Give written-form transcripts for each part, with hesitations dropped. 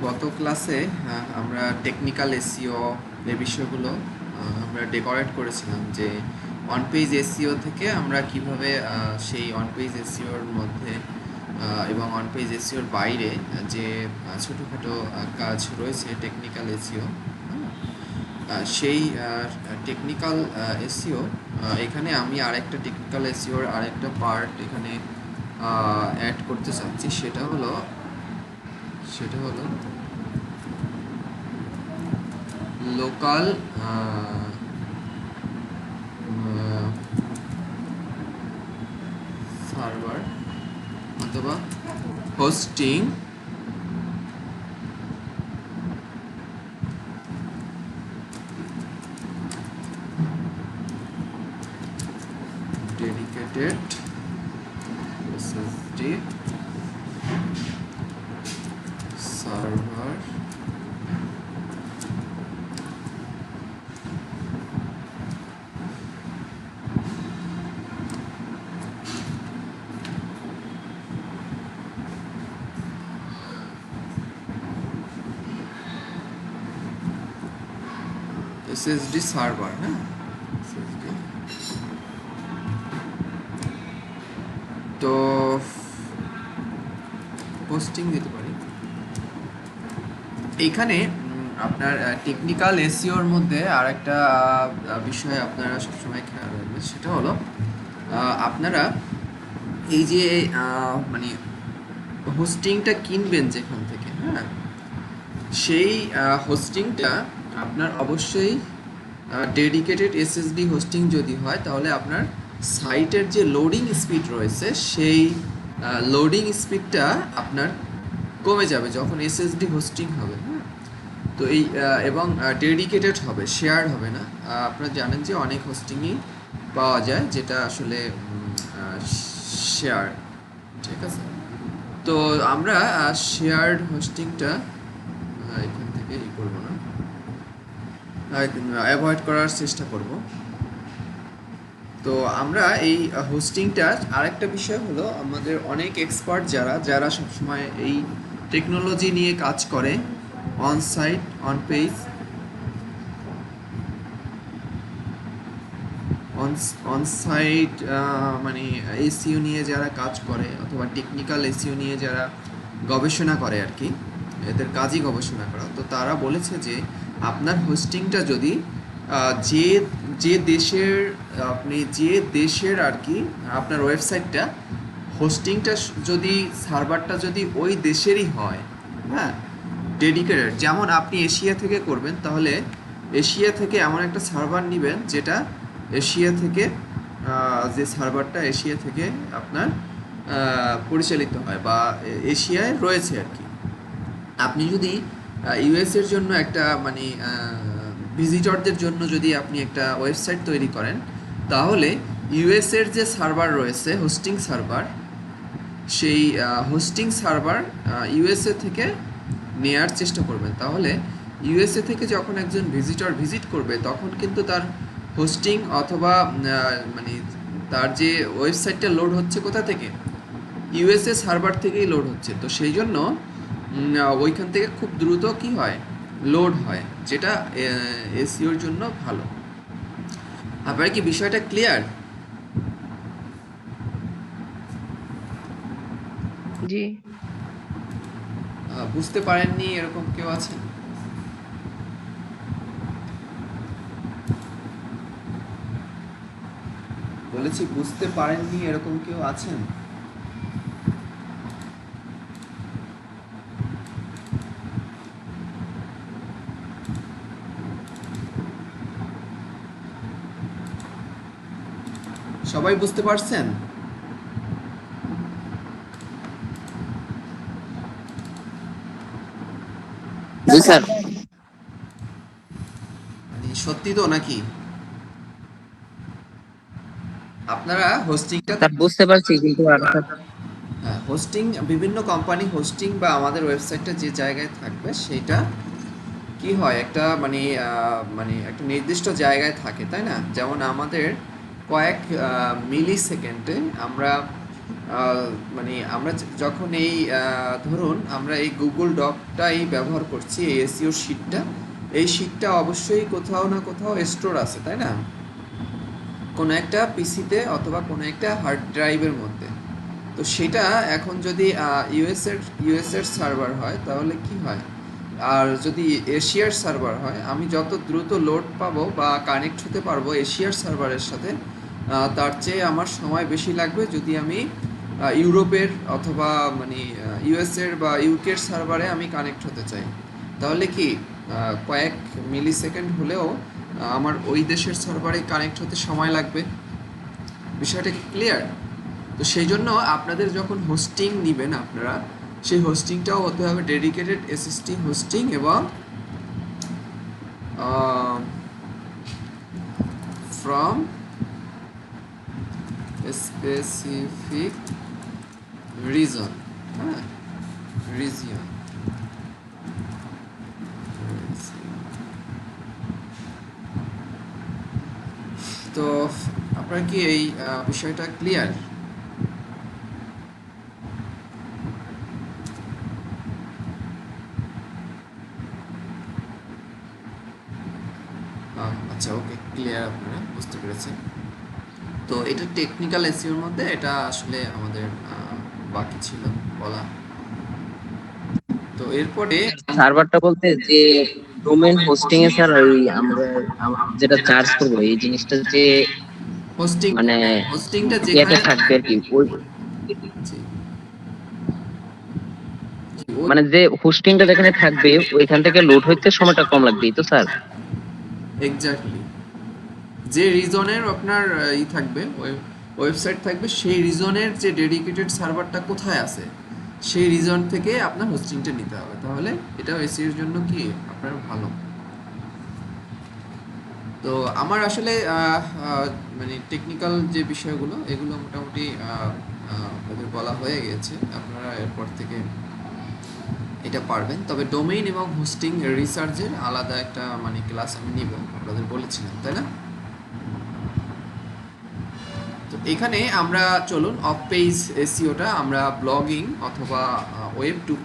গত ক্লাসে আমরা টেকনিক্যাল এসইও এই বিষয়গুলো আমরা ডেকোরেট করেছিলাম যে অন পেজ এসইও থেকে আমরা কিভাবে সেই অন পেজ এসইওর মধ্যে এবং অন পেজ এসইওর বাইরে যে ছোটোখাটো কাজ রয়েছে টেকনিক্যাল এসইও সেই টেকনিক্যাল এসইও এখানে আমি আরেকটা টেকনিক্যাল এসইওর আরেকটা পার্ট এখানে অ্যাড করতে চাচ্ছি সেটা হলো লোকাল সার্ভার অথবা hosting dedicated SSD server SSD server হ্যাঁ এসএসডি তো হোস্টিং দিতে পারি এইখানে আপনার টেকনিক্যাল এসইওর মধ্যে আর একটা বিষয় আপনারা সবসময় খেয়াল রাখবেন সেটা হলো আপনারা এই যে মানে হোস্টিংটা কিনবেন যেখান থেকে হ্যাঁ সেই হোস্টিংটা আপনার অবশ্যই ডেডিকেটেড এসএসডি হোস্টিং যদি হয় তাহলে আপনার সাইটের যে লোডিং স্পিড রয়েছে সেই লোডিং স্পিডটা আপনার কমে যাবে যখন এসএসডি হোস্টিং হবে হ্যাঁ তো এই এবং ডেডিকেটেড হবে শেয়ার হবে না আপনারা জানেন যে অনেক হোস্টিংই পাওয়া যায় যেটা আসলে শেয়ার ঠিক আছে তো আমরা শেয়ার্ড হোস্টিংটা এখান থেকে করব না অ্যাভয়েড করার চেষ্টা করব তো আমরা এই হোস্টিংটার আরেকটা বিষয় হলো আমাদের অনেক এক্সপার্ট যারা সবসময় এই টেকনোলজি নিয়ে কাজ করে on site on page on site মানে এসইও নিয়ে যারা কাজ করে অথবা টেকনিক্যাল এসইও নিয়ে যারা গবেষণা করে আর কি এদের কাজই গবেষণা করা তো তারা বলেছে যে আপনার হোস্টিংটা যদি যে যে দেশের আপনি যে দেশের আর কি আপনার ওয়েবসাইটটা হোস্টিংটা যদি সার্ভারটা যদি ওই দেশেরই হয় হ্যাঁ ডেডিকেটেড যেমন আপনি এশিয়া থেকে করবেন তাহলে এশিয়া থেকে এমন একটা সার্ভার নেবেন যেটা এশিয়া থেকে যে সার্ভারটা এশিয়া থেকে আপনার পরিচালিত হয় বা এশিয়ায় রয়েছে আর কি আপনি যদি ইউএসের জন্য একটা মানে ভিজিটরদের জন্য যদি আপনি একটা ওয়েবসাইট তৈরি করেন তাহলে ইউএসের যে সার্ভার রয়েছে হোস্টিং সার্ভার সেই হোস্টিং সার্ভার ইউএসএ থেকে নেয়ার চেষ্টা করবেন তাহলে ইউএসএ থেকে যখন একজন ভিজিটর ভিজিট করবে তখন কিন্তু তার হোস্টিং অথবা মানে তার যে ওয়েবসাইটটা লোড হচ্ছে কোথা থেকে ইউএসএ সার্ভার থেকেই লোড হচ্ছে তো সেই জন্য ওইখান থেকে খুব দ্রুত কি হয় লোড হয় যেটা এসইওর জন্য ভালো আপনার কি বিষয়টা ক্লিয়ার জি বুঝতে পারেননি এরকম কেউ আছেন বলেছি বুঝতে পারেননি এরকম কেউ আছেন সবাই বুঝতে পারছেন জি স্যার মানে সত্যি তো নাকি আপনারা হোস্টিংটা স্যার বুঝতে পারছি কিন্তু হোস্টিং বিভিন্ন কোম্পানি হোস্টিং বা আমাদের ওয়েবসাইটটা যে জায়গায় থাকবে সেটা কি হয় একটা মানে মানে একটা নির্দিষ্ট জায়গায় থাকে তাই না যেমন আমাদের কয়েক মিলি সেকেন্ডে আমরা মানে আমরা যখন এই ধরুন আমরা এই গুগল ডকটাই ব্যবহার করছি, এই এসইও শিটটা, এই শিটটা অবশ্যই কোথাও না কোথাও স্টোর আছে, তাই না? কোনো একটা পিসিতে অথবা কোনো একটা হার্ড ড্রাইভের মধ্যে। তো সেটা এখন যদি ইউএসের সার্ভার হয় তাহলে কি হয়, আর যদি এশিয়ার সার্ভার হয়, আমি যত দ্রুত লোড পাবো বা কানেক্ট হতে পারবো এশিয়ার সার্ভারের সাথে, তার চেয়ে আমার সময় বেশি লাগবে যদি আমি ইউরোপের অথবা মানে ইউএসের বা ইউকের সার্ভারে আমি কানেক্ট হতে চাই। তাহলে কি কয়েক মিলি সেকেন্ড হলেও আমার ওই দেশের সার্ভারে কানেক্ট হতে সময় লাগবে। বিষয়টা ক্লিয়ার? তো সেই জন্য আপনাদের যখন হোস্টিং নেবেন আপনারা, সেই হোস্টিংটাও হতে হবে ডেডিকেটেড এসএসটি হোস্টিং এবং ফ্রম স্পেসিফিক রিজন, হ্যাঁ, রিজিয়ন। তো আপনার কি এই বিষয়টা ক্লিয়ার? আচ্ছা, ওকে, ক্লিয়ার, আপনারা বুঝতে পেরেছেন। তো এটা টেকনিক্যাল এসইওর মধ্যে এটা আসলে আমাদের বাকি ছিল বলা। তো এরপরে সার্ভারটা বলতে যে ডোমেইন হোস্টিং এ স্যার ওই আমরা যেটা চার্জ করবো এই জিনিসটা যে হোস্টিংটা, মানে হোস্টিংটা ইয়াতে যেখানে থাকবে আর কি ওই জি, ওই মানে যে হোস্টিংটা যেখানে থাকবে ওইখান থেকে লোড হইতে সময়টা কম লাগবে এই তো স্যার। এক্স্যাক্টলি যে রিজনের আপনার ই থাকবে, ওয়েবসাইট থাকবে, সেই রিজনের যে ডেডিকেটেড সার্ভারটা কোথায় আছে, সেই রিজন থেকে আপনার হোস্টিংটা নিতে হবে, তাহলে এটাও এসির জন্য কি আপনার ভালো। তো আমার আসলে মানে টেকনিক্যাল যে বিষয়গুলো এগুলো মোটামুটি আপনাদের বলা হয়ে গেছে, আপনারা এরপর থেকে এটা পারবেন। তবে ডোমেইন এবং হোস্টিং রিসার্চের আলাদা একটা মানে ক্লাস আমি নিব, আপনাদের বলেছিলাম, তাই না? তো এখানে আমরা চলুন অফ পেজ এসইওটা আমরা ব্লগিং অথবা ওয়েব 2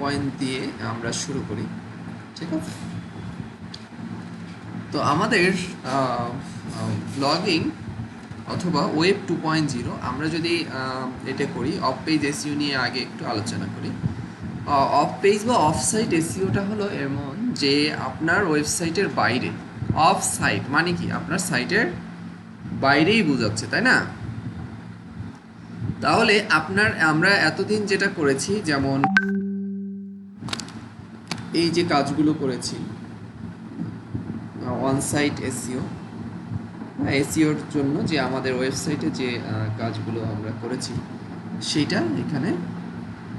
দিয়ে আমরা শুরু করি, ঠিক আছে? তো আমাদের ব্লগিং অথবা ওয়েব 2.0 আমরা যদি এটা করি, অফ পেজ এসইও নিয়ে আগে একটু আলোচনা করি। অফ পেজ বা অফ সাইট এসইওটা হলো এমন যে আপনার ওয়েবসাইটের বাইরে, অফ সাইট মানে কি আপনার সাইটের বাইরেই বোঝাচ্ছে, তাই না? তাহলে আমরা এতদিন যেটা করেছি, যেমন এই যে কাজগুলো করেছি, অন সাইট এসইও, এসইওর জন্য যে আমাদের ওয়েবসাইটে যে কাজগুলো আমরা করেছি সেটা এখানে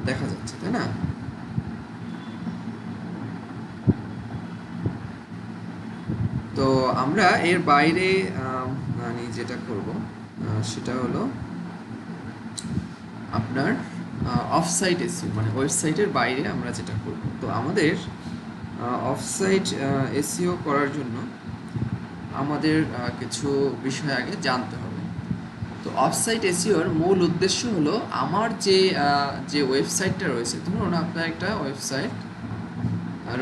দেখা যাচ্ছে, তাই না? তো আমরা এর বাইরে মানে যেটা করব সেটা হলো আপনার অফসাইট এসইও, মানে ওয়েবসাইটের বাইরে আমরা যেটা করব। তো আমাদের অফসাইট এসইও করার জন্য আমাদের কিছু বিষয় আগে জানতে হবে। তো অফসাইট এসইওর মূল উদ্দেশ্য হলো আমার যে ওয়েবসাইটটা রয়েছে, ধরুন আপনার একটা ওয়েবসাইট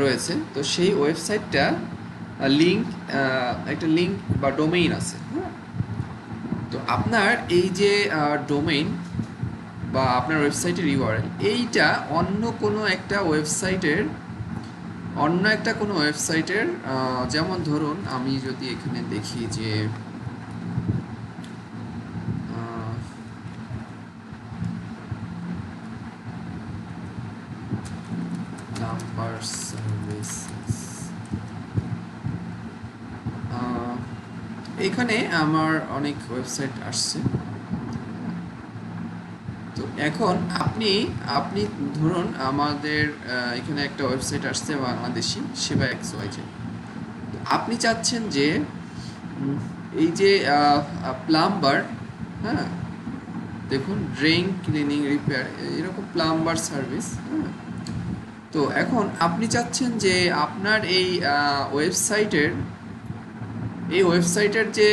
রয়েছে, তো সেই ওয়েবসাইটটা লিঙ্ক, একটা লিঙ্ক বা ডোমেইন আছে, হ্যাঁ? তো আপনার এই যে ডোমেইন বা আপনার ওয়েবসাইটের ইউআরএল, এইটা অন্য একটা কোনো ওয়েবসাইটের যেমন ধরুন আমি যদি এখানে দেখি যে নাম্বার সার্ভিসেস, এখানে আমার অনেক ওয়েবসাইট আসছে। তো এখন আপনি আপনি ধরুন আমাদের এখানে একটা ওয়েবসাইট আসছে বাংলাদেশি সেবা XYZ। আপনি চাচ্ছেন যে এই যে প্লাম্বার, হ্যাঁ, দেখুন ড্রেন ক্লিনিং রিপেয়ার, এরকম প্লাম্বার সার্ভিস, হ্যাঁ। তো এখন আপনি চাচ্ছেন যে আপনার এই ওয়েবসাইটের যে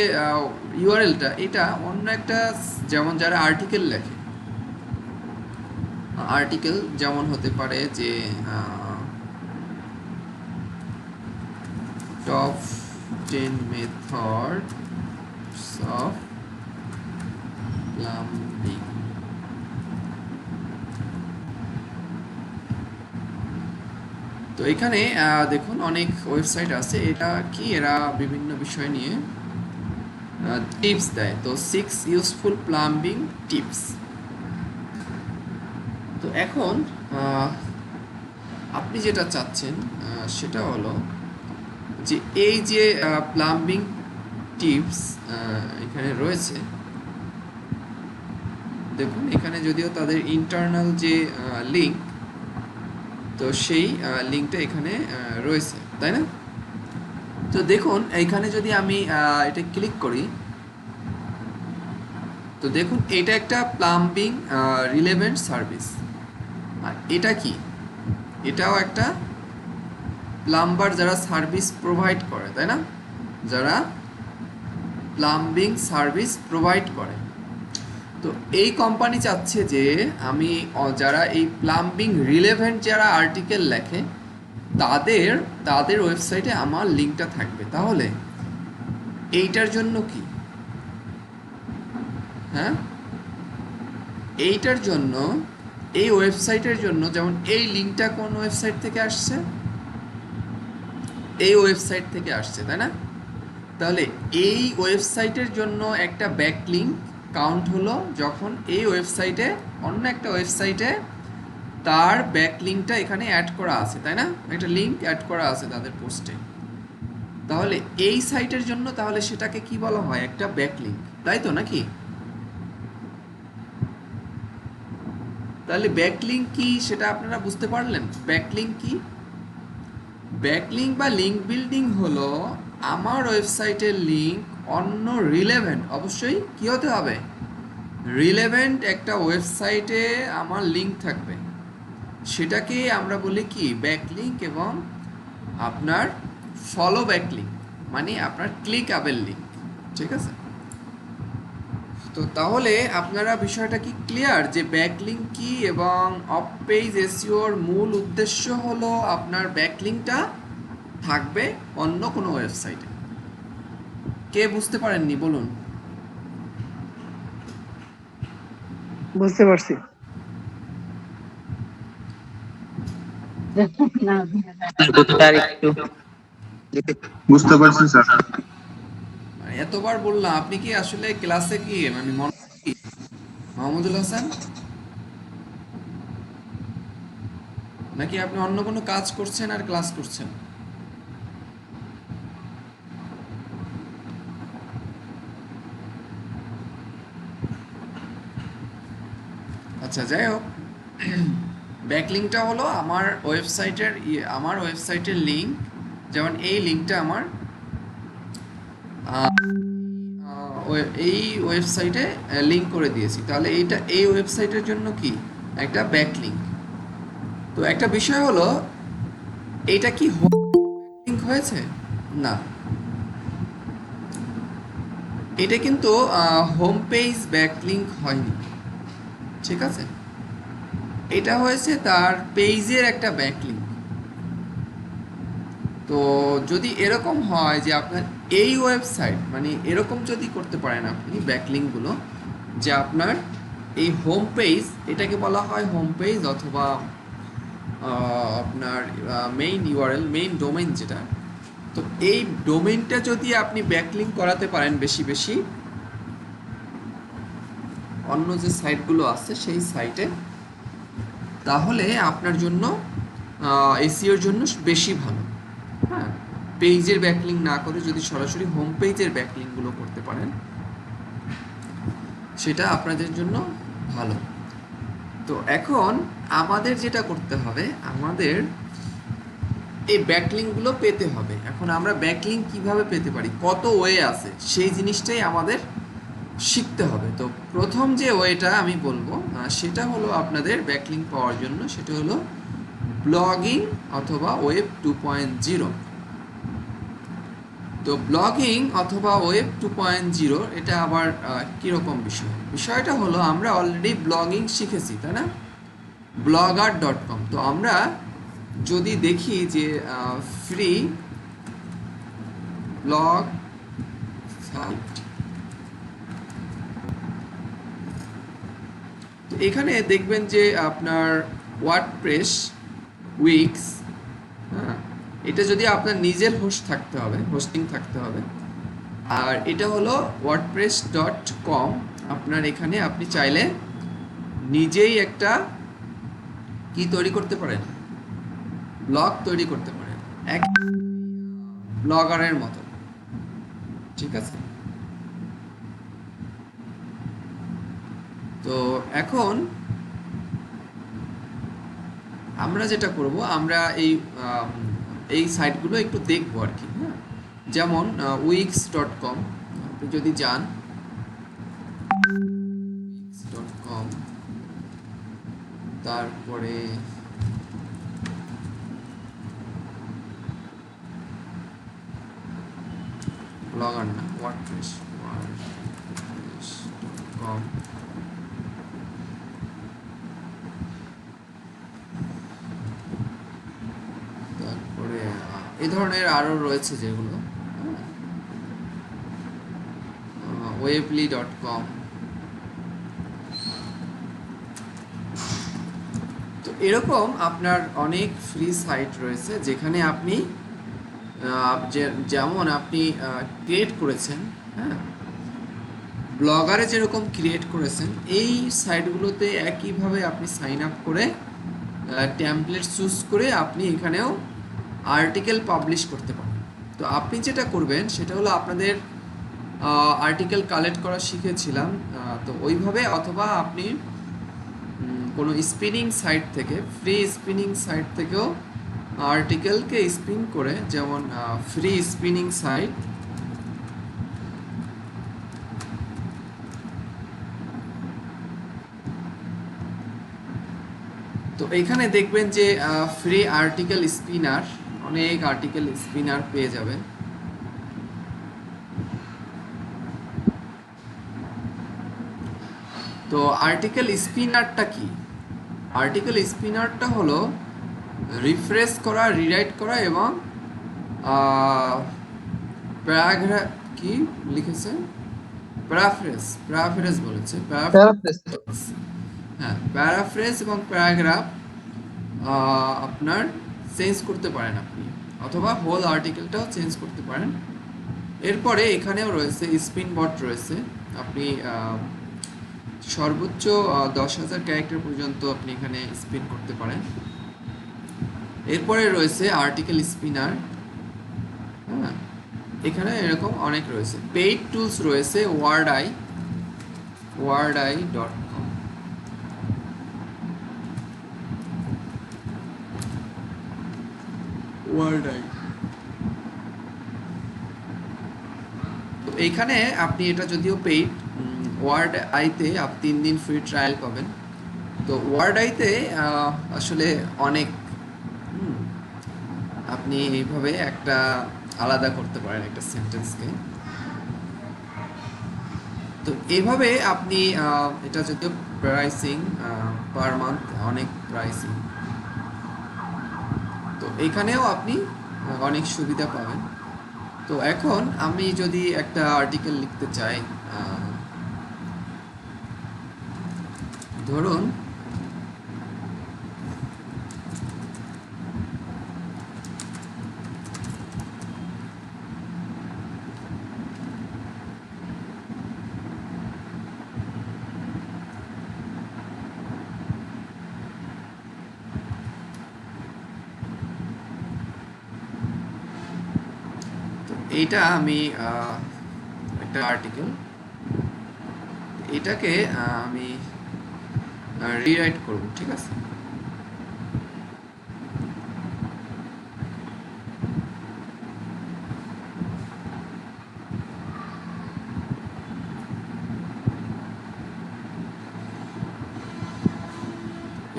ইউআরএলটা, এটা অন্য একটা, যেমন যারা আর্টিকেল লেখে, আর্টিকেল যেমন হতে পারে যে টপ 10 মেথডস অফ প্লাম্বিং। তো এখানে দেখুন অনেক ওয়েবসাইট আছে, এটা কি এরা বিভিন্ন বিষয় নিয়ে টিপস দেয়। তো 6 ইউজফুল প্লাম্বিং টিপস। তো এখন আপনি যেটা চাচ্ছেন সেটা হলো যে এই যে প্লাম্বিং টিপস এখানে রয়েছে, দেখুন এখানে যদিও তাদের ইন্টারনাল যে লিঙ্ক, তো সেই লিঙ্কটা এখানে রয়েছে, তাই না? তো দেখুন এখানে যদি আমি এটা ক্লিক করি, তো দেখুন এটা একটা প্লাম্বিং রিলেভেন্ট সার্ভিস। আর এটা কি? এটাও একটা প্লাম্বার যারা সার্ভিস প্রোভাইড করে, তাই না? যারা প্লাম্বিং সার্ভিস প্রোভাইড করে। তো এই কোম্পানি চাচ্ছে যে আমি যারা এই প্লাম্বিং রিলেভেন্ট যারা আর্টিকেল লেখে তাদের তাদের ওয়েবসাইটে আমার লিঙ্কটা থাকবে। তাহলে এইটার জন্য কি, হ্যাঁ, এইটার জন্য এই ওয়েবসাইটের জন্য, যেমন এই লিঙ্কটা কোন ওয়েবসাইট থেকে আসছে? এই ওয়েবসাইট থেকে আসছে, তাই না? তাহলে এই ওয়েবসাইটের জন্য একটা ব্যাকলিঙ্ক কাউন্ট হলো যখন এই ওয়েবসাইটে অন্য একটা ওয়েবসাইটে তার ব্যাকলিঙ্কটা এখানে অ্যাড করা আছে, তাই না? একটা লিঙ্ক অ্যাড করা আছে তাদের পোস্টে। তাহলে এই সাইটের জন্য তাহলে সেটাকে কি বলা হয়? একটা ব্যাকলিঙ্ক, তাই তো নাকি? তাহলে ব্যাকলিঙ্ক কি সেটা আপনারা বুঝতে পারলেন? ব্যাকলিঙ্ক কি? ব্যাকলিঙ্ক বা লিঙ্ক বিল্ডিং হলো আমার ওয়েবসাইটের লিঙ্ক অন্য রিলেভেন্ট, অবশ্যই কি হতে হবে? রিলেভেন্ট একটা ওয়েবসাইটে আমার লিঙ্ক থাকবে, সেটাকে আমরা বলি কি? ব্যাকলিঙ্ক। এবং আপনার ফলো ব্যাকলিঙ্ক মানে আপনার ক্লিকআবেল লিঙ্ক, ঠিক আছে? তো তাহলে আপনারা বিষয়টা কি ক্লিয়ার যে ব্যাকলিঙ্ক কি এবং অফ পেজ এসইওর মূল উদ্দেশ্য হলো আপনার ব্যাকলিঙ্কটা থাকবে অন্য কোনো ওয়েবসাইটে। কে বুঝতে পারেননি বলুন? বুঝতে পারছি। কতটা আর একটু বুঝতে পারছি স্যার। মানে এতবার বললাম, আপনি কি আসলে ক্লাসে কি মানে মনে কি মাহমুদুল হাসান, নাকি আপনি অন্য কোনো কাজ করছেন আর ক্লাস করছেন? আচ্ছা, যাই হোক, ব্যাকলিঙ্কটা হলো আমার ওয়েবসাইটের লিঙ্ক। যেমন এই লিঙ্কটা আমার এই ওয়েবসাইটে লিঙ্ক করে দিয়েছি, তাহলে এইটা এই ওয়েবসাইটের জন্য কি? একটা ব্যাকলিঙ্ক। তো একটা বিষয় হলো, এইটা কি লিঙ্ক হয়েছে? না, এটা কিন্তু হোম পেজ ব্যাকলিঙ্ক হয়নি, ঠিক আছে? এটা হয়েছে তার পেজের একটা ব্যাকলিঙ্ক। তো যদি এরকম হয় যে আপনার এই ওয়েবসাইট, মানে এরকম যদি করতে পারেন আপনি ব্যাকলিঙ্কগুলো, যে আপনার এই হোম পেজ, এটাকে বলা হয় হোম পেজ, অথবা আপনার মেইন ইউআরএল, মেইন ডোমেইন যেটা, তো এই ডোমেইনটা যদি আপনি ব্যাকলিঙ্ক করাতে পারেন বেশি বেশি অন্য যে সাইটগুলো আছে সেই সাইটে, তাহলে আপনার জন্য এসইওর জন্য বেশি ভালো। হ্যাঁ, পেজের ব্যাকলিঙ্ক না করে যদি সরাসরি হোম পেজের ব্যাকলিঙ্কগুলো করতে পারেন, সেটা আপনাদের জন্য ভালো। তো এখন আমাদের যেটা করতে হবে, আমাদের এই ব্যাকলিঙ্কগুলো পেতে হবে। এখন আমরা ব্যাকলিঙ্ক কিভাবে পেতে পারি, কত ওয়ে আছে, সেই জিনিসটাই আমাদের শিখতে হবে। তো প্রথম যে ওয়েটা আমি বলবো সেটা হলো আপনাদের ব্যাকলিঙ্ক পাওয়ার জন্য, সেটা হলো ব্লগিং অথবা ওয়েব 2.0। তো ব্লগিং অথবা ওয়েব 2.0 এটা আবার কীরকম বিষয়টা হলো, আমরা অলরেডি ব্লগিং শিখেছি, তাই না? blogger.com। তো আমরা যদি দেখি যে ফ্রি ব্লগ সাইট, তো এখানে দেখবেন যে আপনার ওয়ার্ডপ্রেস উইক্স, হ্যাঁ, এটা যদি আপনার নিজের হোস্ট থাকতে হবে, হোস্টিং থাকতে হবে। আর এটা হলো wordpress.com। আপনার এখানে আপনি চাইলে নিজেই একটা কি তৈরি করতে পারেন, ব্লগ তৈরি করতে পারেন, এক ব্লগারের মতো, ঠিক আছে। তো এখন আমরা যেটা করব, আমরা এই সাইটগুলো একটু দেখবো আর কি, হ্যাঁ। যেমন wix.com, আপনি যদি যান wix.com, তারপরে ব্লগার না, wordpress.com, তারপরে এই ধরনের আরো রয়েছে যেগুলো, ওয়েবলি.com। তো এরকম আপনার অনেক ফ্রি সাইট রয়েছে যেখানে আপনি যেমন আপনি ক্রিয়েট করেছেন, হ্যাঁ, ব্লগারে যেরকম ক্রিয়েট করেছেন, এই সাইটগুলোতে একইভাবে আপনি সাইন আপ করে টেমপ্লেট চুজ করে আপনি এখানেও আর্টিকেল পাবলিশ করতে পারেন। তো আপনি যেটা করবেন সেটা হলো, আপনাদের আর্টিকেল কালেক্ট করা শিখেছিলাম, তো ওইভাবে, অথবা আপনি কোনো স্পিনিং সাইট থেকে, ফ্রি স্পিনিং সাইট থেকেও আর্টিকেলকে স্পিন করে, যেমন ফ্রি স্পিনিং সাইট, তো এখানে দেখবেন যে ফ্রি আর্টিকেল স্পিনার, অনেক আর্টিকেল স্পিনার পেয়ে যাবেন। তো আর্টিকেল স্পিনারটা কি? আর্টিকেল স্পিনারটা হলো রিফ্রেশ করা, রিরাইট করা এবং প্যারাগ্রাফ, কি লিখেছে, প্যারাফ্রেজ বলেছে, হ্যাঁ, প্যারাফ্রেজ এবং প্যারাগ্রাফ আপনার চেঞ্জ করতে পারেন আপনি, অথবা হোল আর্টিকেলটাও চেঞ্জ করতে পারেন। এরপরে এখানেও রয়েছে স্পিন বট রয়েছে, আপনি সর্বোচ্চ 10,000 ক্যারেক্টার পর্যন্ত আপনি এখানে স্পিন করতে পারেন। এরপরে রয়েছে আর্টিকেল স্পিনার, হ্যাঁ, এখানে এরকম অনেক রয়েছে। পেইড টুলস রয়েছে wordeye.com। wordeye, তো এইখানে আপনি, এটা যদিও পেইড, ওয়ার্ড আইতে আপনি 3 দিন ফ্রি ট্রায়াল পাবেন। তো ওয়ার্ড আইতে আসলে অনেক, আপনি এইভাবে একটা আলাদা করতে পারেন একটা সেন্টেন্সকে। তো এইভাবে আপনি এটা যদিও প্রাইসিং পার মান্থ অনেক প্রাইসিং, তো এখানেও আপনি অনেক সুবিধা পাবেন। তো এখন আমি যদি একটা আর্টিকেল লিখতে চাই, ধরুন এইটা আমি একটা আর্টিকেল, এটাকে আমি রিরাইট করব, ঠিক আছে।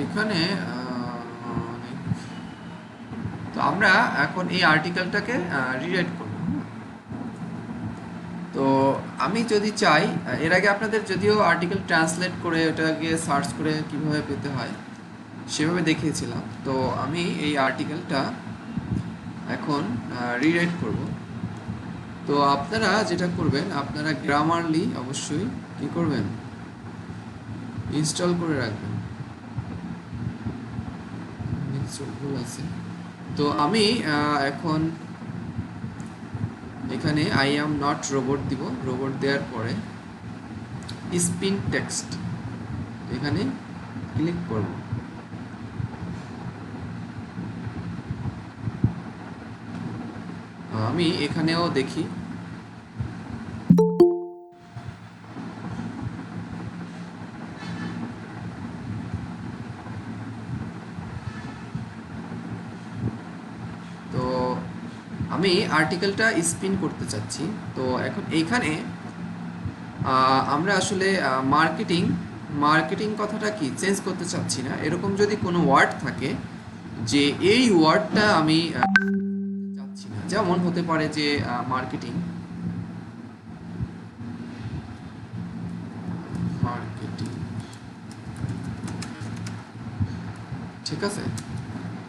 এখানে তো আমরা এখন এই আর্টিকেলটাকে রিরাইট করব। তো আমি যদি চাই, এর আগে আপনাদের যদিও আর্টিকেল ট্রান্সলেট করে ওটাকে সার্চ করে কিভাবে পেতে হয় সেভাবে দেখিয়েছিলাম। তো আমি এই আর্টিকেলটা এখন রিরাইট করব। তো আপনারা যেটা করবেন, আপনারা গ্রামারলি অবশ্যই কি করবেন, ইনস্টল করে রাখবেন। ভুল আছে। তো আমি এখন এখানে আই অ্যাম নট রোবট দিব। রোবট দেওয়ার পরে স্পিন টেক্সট এখানে ক্লিক করব। আমি এখানেও দেখি তো আমি আর্টিকেলটা স্পিন করতে চাচ্ছি। তো এখন এইখানে আমরা আসলে মার্কেটিং মার্কেটিং কথাটা কি চেঞ্জ করতে চাচ্ছি না। এরকম যদি কোনো ওয়ার্ড থাকে যে এই ওয়ার্ডটা আমি চাচ্ছি না, যেমন হতে পারে যে মার্কেটিং মার্কেটিং ঠিক আছে।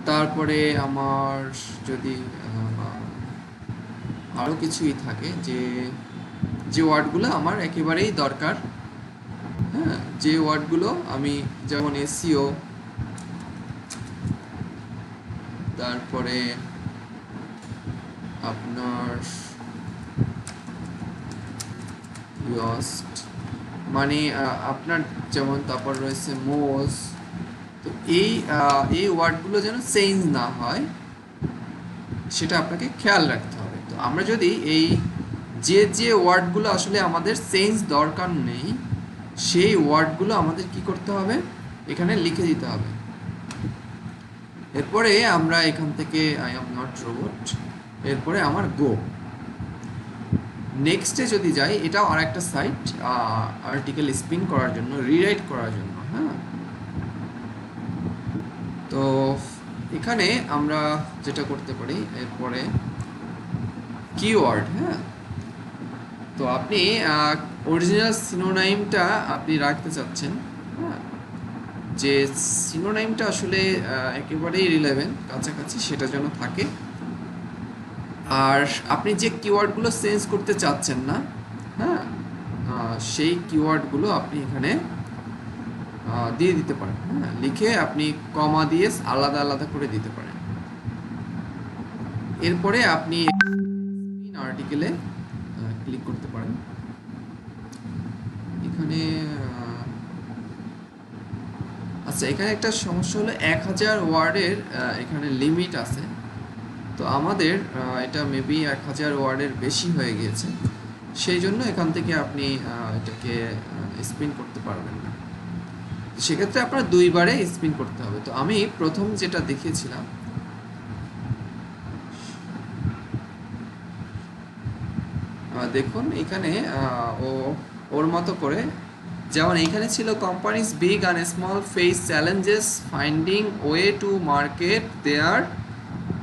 তারপরে আমার যদি আরও কিছুই থাকে যে যে ওয়ার্ডগুলো আমার একেবারেই দরকার, হ্যাঁ, যে ওয়ার্ডগুলো আমি, যেমন এসইও, তারপরে আপনার ইয়স্ট মানে আপনার যেমন, তারপর রয়েছে মোজ। তো এই ওয়ার্ডগুলো যেন চেঞ্জ না হয় সেটা আপনাকে খেয়াল রাখতে হবে। তো আমরা যদি এই যে ওয়ার্ডগুলো আসলে আমাদের চেঞ্জ দরকার নেই সেই ওয়ার্ডগুলো আমাদের কি করতে হবে, এখানে লিখে দিতে হবে। এরপরে আমরা এখান থেকে আই এম নট রোবট, এরপরে আমার গো। নেক্সটে যদি যাই, এটাও আর একটা সাইট আর্টিকেল স্পিন করার জন্য, রিরাইট করার জন্য, হ্যাঁ। তো এখানে আমরা যেটা করতে পারি, এরপরে কিওয়ার্ড, হ্যাঁ। তো আপনি অরিজিনাল সিনোনাইমটা আপনি রাখতে চাচ্ছেন, হ্যাঁ, যে সিনোনাইমটা আসলে একেবারেই রিলেভেন্ট, কাছাকাছি সেটা যেন থাকে। আর আপনি যে কিওয়ার্ডগুলো চেঞ্জ করতে চাচ্ছেন না, হ্যাঁ, সেই কিওয়ার্ডগুলো আপনি এখানে দিয়ে দিতে পারেন, হ্যাঁ, লিখে আপনি কমা দিয়ে আলাদা আলাদা করে দিতে পারেন। এরপরে আপনি আর্টিকেলে ক্লিক করতে পারেন। এখানে আচ্ছা, এখানে একটা সমস্যা হলো 1000 ওয়ার্ডের এখানে লিমিট আছে। তো আমাদের এটা মেবি 1000 ওয়ার্ডের বেশি হয়ে গিয়েছে, সেই জন্য এখান থেকে আপনি এটাকে স্পিন করতে পারবেন না। সেক্ষেত্রে আপনার দুইবারে স্পিন করতে হবে। তো আমি প্রথম যেটা দেখিয়েছিলাম, দেখুন এখানে ওর মতো করে, যেমন এখানে ছিল companies big and small face challenges finding way to market their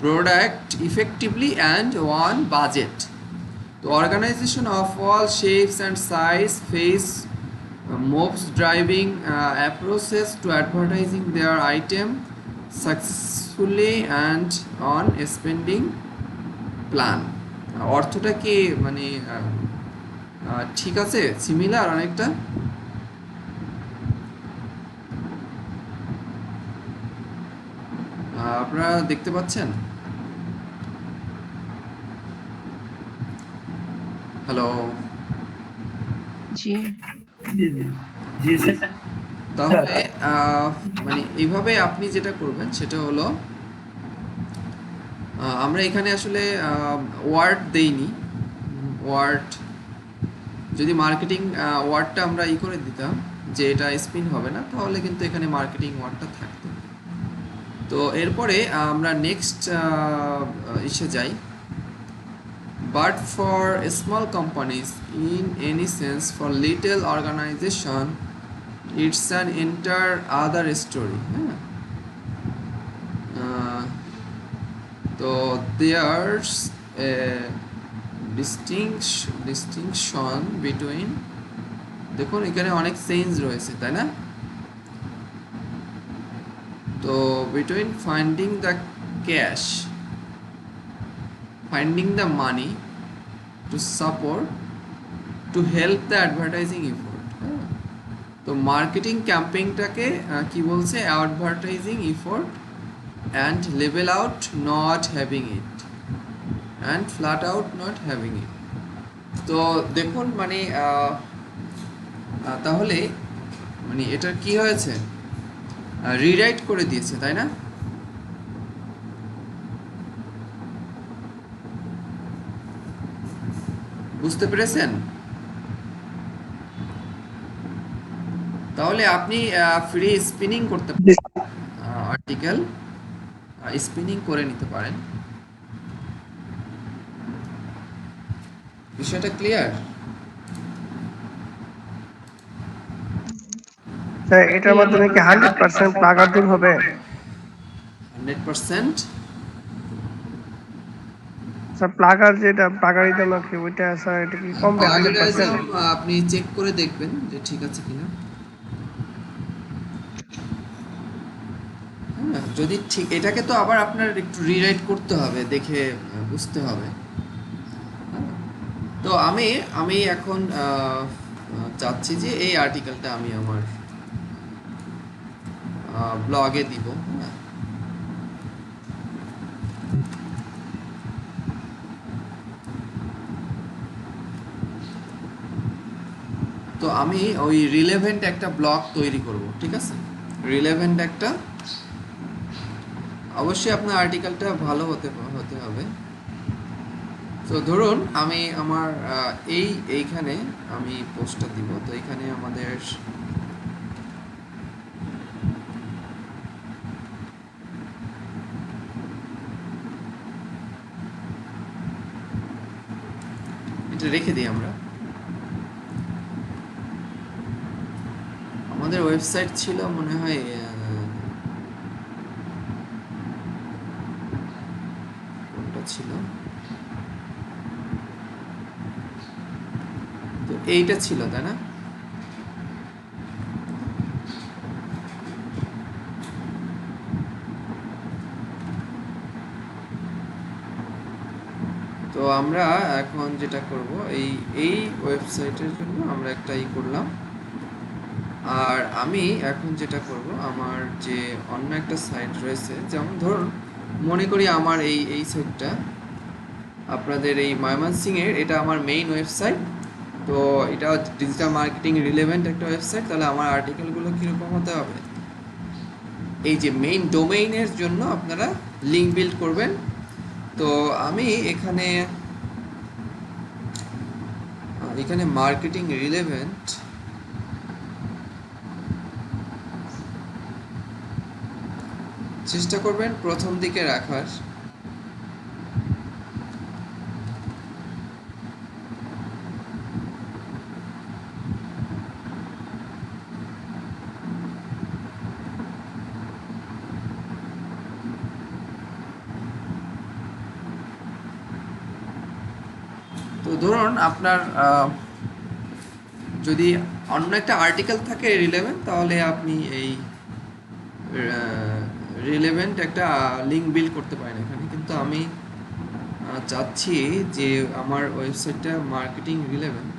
product effectively and on budget. তো organisation of all shapes and size face moves driving approaches to advertising their item successfully and on a spending plan. অর্থটা কি মানে ঠিক আছে, similar অনেকটা। আপনারা দেখতে পাচ্ছেন? হ্যালো, জি তাহলে মানে এইভাবে আপনি যেটা করবেন সেটা হলো, আমরা এখানে আসলে ওয়ার্ড দেইনি। ওয়ার্ড যদি মার্কেটিং ওয়ার্ডটা আমরা করে দিতাম যে এটা স্পিন হবে না, তাহলে কিন্তু এখানে মার্কেটিং ওয়ার্ডটা থাকতো। তো এরপরে আমরা নেক্সট ইসে যাই। But for small companies in any sense, for little organisation it's an entire other story, হ্যাঁ। তো দেয়ার্স এ ডিস্টিংশন বিটুইন, দেখুন এখানে অনেক চেঞ্জ রয়েছে, তাই না? তো between finding the cash, finding the money to support, to help the advertising effort. তো মার্কেটিং ক্যাম্পেইনটাকে কি বলছে, advertising effort and level out not having it, and flat out not having it. তো দেখুন মানে তাহলে মানে এটা কি হয়েছে, রিরাইট করে দিয়েছে, তাই না? বুঝতে পেরেছেন? তাহলে আপনি ফ্রি স্পিনিং করতে পারেন, আর্টিকেল স্পিনিং করে নিতে পারেন। বিষয়টা ক্লিয়ার? স্যার এটার মাধ্যমে কি 100% প্লাগার দূর হবে? 100%? স্যার প্লাগার যেটা প্লাগারিদম আছে ওইটা স্যার এটা কি কমবে 100%? আপনি চেক করে দেখবেন যে ঠিক আছে কিনা। হ্যাঁ, যদি ঠিক, এটাকে তো আবার আপনার একটু রিরাইট করতে হবে, দেখে বুঝতে হবে। হ্যাঁ, তো আমি আমি এখন চাচ্ছি যে এই আর্টিকেলটা আমি আমার ব্লগে দিব। হ্যাঁ, তো আমি ওই রিলেভেন্ট একটা ব্লগ তৈরি করব, ঠিক আছে? রিলেভেন্ট একটা, অবশ্যই আপনার আর্টিকেলটা ভালো হতে হতে হবে। তো ধরুন আমি আমার এইখানে আমি পোস্টটা দিব, তো এখানে আমাদের এটা রেখে দিই আমরা। আমাদের ওয়েবসাইট ছিল মনে হয় কোনটা ছিল, তো এইটা ছিল, তাই না? তো আমরা এখন যেটা করব, এই ওয়েবসাইটের জন্য আমরা একটা করলাম। আর আমি এখন যেটা করব, আমার যে অন্য একটা সাইট রয়েছে, যেমন ধরুন মনে করি আমার এই সাইটটা আপনাদের এই ময়মনসিংহের, এটা আমার মেইন ওয়েবসাইট। তো এটা ডিজিটাল মার্কেটিং রিলেভেন্ট একটা ওয়েবসাইট। তাহলে আমার আর্টিকেলগুলো কীরকম হতে হবে, এই যে মেইন ডোমেইনের জন্য আপনারা লিঙ্ক বিল্ড করবেন। তো আমি এখানে এখানে মার্কেটিং রিলেভেন্ট চেষ্টা করবেন প্রথম দিকে রাখার। তো ধরুন আপনার যদি অন্য একটা আর্টিকেল থাকে রিলেভেন্ট, তাহলে আপনি এই রিলেভেন্ট একটা লিঙ্ক বিল্ড করতে পারেন এখানে। কিন্তু আমি চাচ্ছি যে আমার ওয়েবসাইটটা মার্কেটিং রিলেভেন্ট,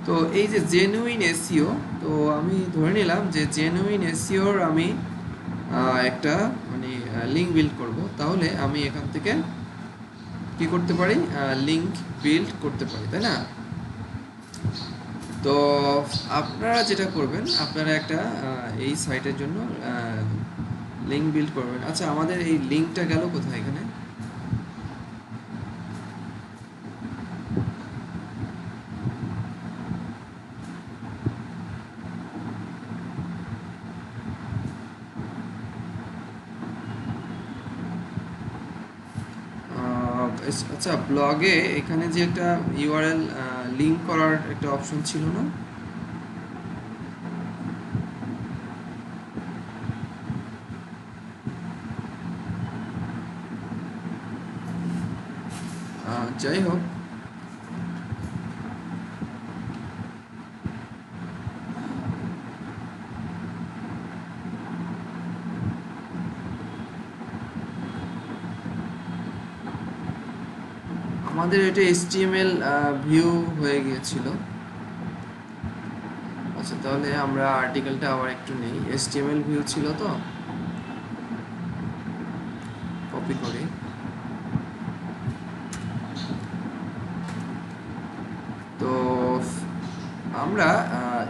তো এই যে জেনুইন এসইও, তো আমি ধরে নিলাম যে জেনুইন এসইওর আমি একটা মানে লিঙ্ক বিল্ড করব। তাহলে আমি এখান থেকে কি করতে পারি, লিঙ্ক বিল্ড করতে পারি, তাই না? তো আপনারা যেটা করবেন, আপনারা একটা এই সাইটের জন্য লিঙ্ক বিল্ড করবেন। আচ্ছা, আমাদের এই লিঙ্কটা গেল কোথায় এখানে? আচ্ছা, ব্লগে এখানে যে একটা ইউআরএল লিঙ্ক করার একটা অপশন ছিল না? যাই হোক, আমাদের এটা HTML ভিউ হয়ে গিয়েছিল। আচ্ছা, তাহলে আমরা আর্টিকেলটা আবার একটু নেই। HTML ভিউ ছিল, তো কপি করি। তো আমরা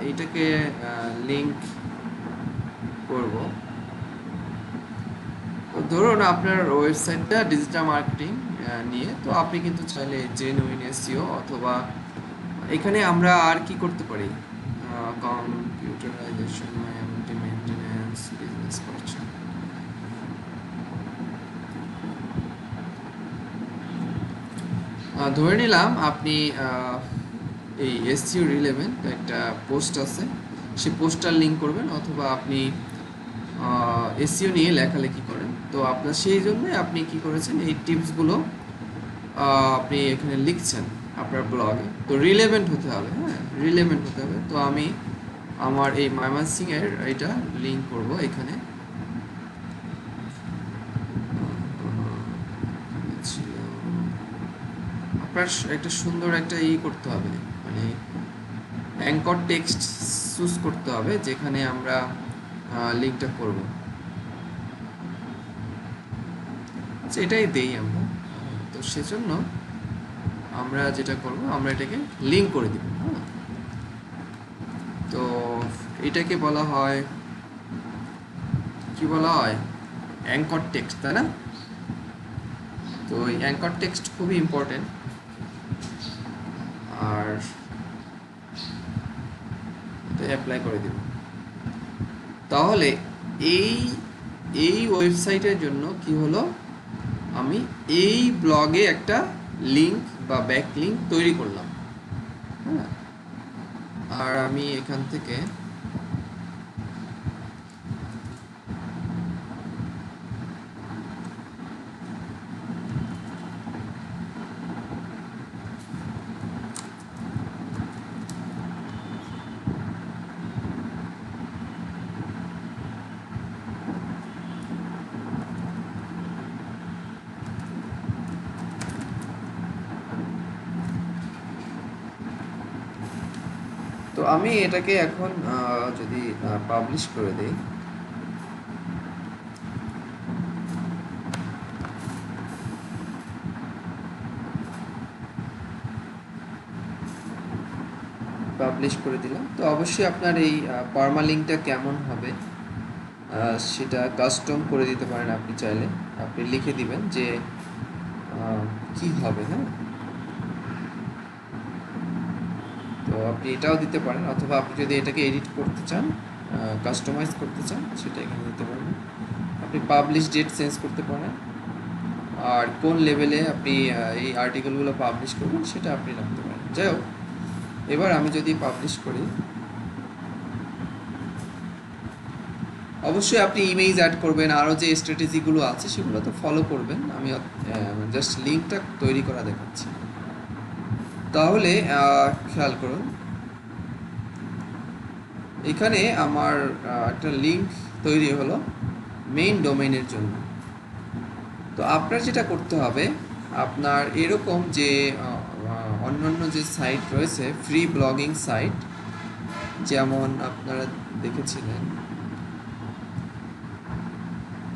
এইটাকে লিংক করব। তো ধরুন আপনার ওয়েবসাইটটা ডিজিটাল মার্কেটিং নিয়ে, তো আপনি কিন্তু চাইলে জেনুইন এসইও অথবা এখানে আমরা আর কি করতে পারি, কম্পিউটারাইজেশন, মেইনটেনেন্স, বিজনেস করছেন। ধরে নিলাম আপনি এই এসইও রিলেভেন্ট একটা পোস্ট আছে, সেই পোস্টটার লিঙ্ক করবেন, অথবা আপনি এসইও নিয়ে লেখালেখি করেন। তো আপনার সেই জন্য আপনি কি করেছেন, এই টিপসগুলো আপনি এখানে লিখছেন আপনার ব্লগে। তো রিলেভেন্ট হতে হবে, হ্যাঁ, রিলেভেন্ট হতে হবে। তো আমি আমার এই ময়মনসিংহের এটা লিঙ্ক করব এখানে। আপনার একটা সুন্দর একটা করতে হবে, মানে অ্যাঙ্কর টেক্সট চুজ করতে হবে যেখানে আমরা লিঙ্কটা করব। এটাই দেই আমরা। তো সেজন্য আমরা যেটা করব, আমরা এটাকে লিঙ্ক করে দিব। হ্যাঁ, তো এটাকে বলা হয়, কি বলা হয়, অ্যাঙ্কর টেক্সট, তাই না? তো এই অ্যাঙ্কর টেক্সট খুবই ইম্পর্টেন্ট। আর এটা অ্যাপ্লাই করে দিব। তাহলে এই এই ওয়েবসাইটের জন্য কি হলো, আমি এই ব্লগে একটা লিঙ্ক বা ব্যাক লিঙ্ক তৈরি করলাম। হ্যাঁ, আর আমি এখান থেকে তো আমি এটাকে এখন যদি পাবলিশ করে দেই, পাবলিশ করে দিলাম। তো অবশ্যই আপনার এই পারমালিঙ্কটা কেমন হবে সেটা কাস্টম করে দিতে পারেন আপনি চাইলে। আপনি লিখে দিবেন যে কি হবে। হ্যাঁ, তো আপনি এটাও দিতে পারেন, অথবা আপনি যদি এটাকে এডিট করতে চান, কাস্টমাইজ করতে চান, সেটা এখানে দিতে পারবেন। আপনি পাবলিশ ডেট চেঞ্জ করতে পারেন, আর কোন লেভেলে আপনি এই আর্টিকেলগুলো পাবলিশ করবেন সেটা আপনি রাখতে পারেন। যাই হোক, এবার আমি যদি পাবলিশ করি, অবশ্যই আপনি ইমেজ অ্যাড করবেন, আরও যে স্ট্র্যাটেজিগুলো আছে সেগুলো তো ফলো করবেন। আমি জাস্ট লিঙ্কটা তৈরি করা দেখাচ্ছি। তাহলে খেয়াল করুন, এখানে আমার একটা লিঙ্ক তৈরি হলো মেইন ডোমেইনের জন্য। তো আপনার যেটা করতে হবে, আপনার এরকম যে অন্যান্য যে সাইট রয়েছে, ফ্রি ব্লগিং সাইট, যেমন আপনারা দেখেছিলেন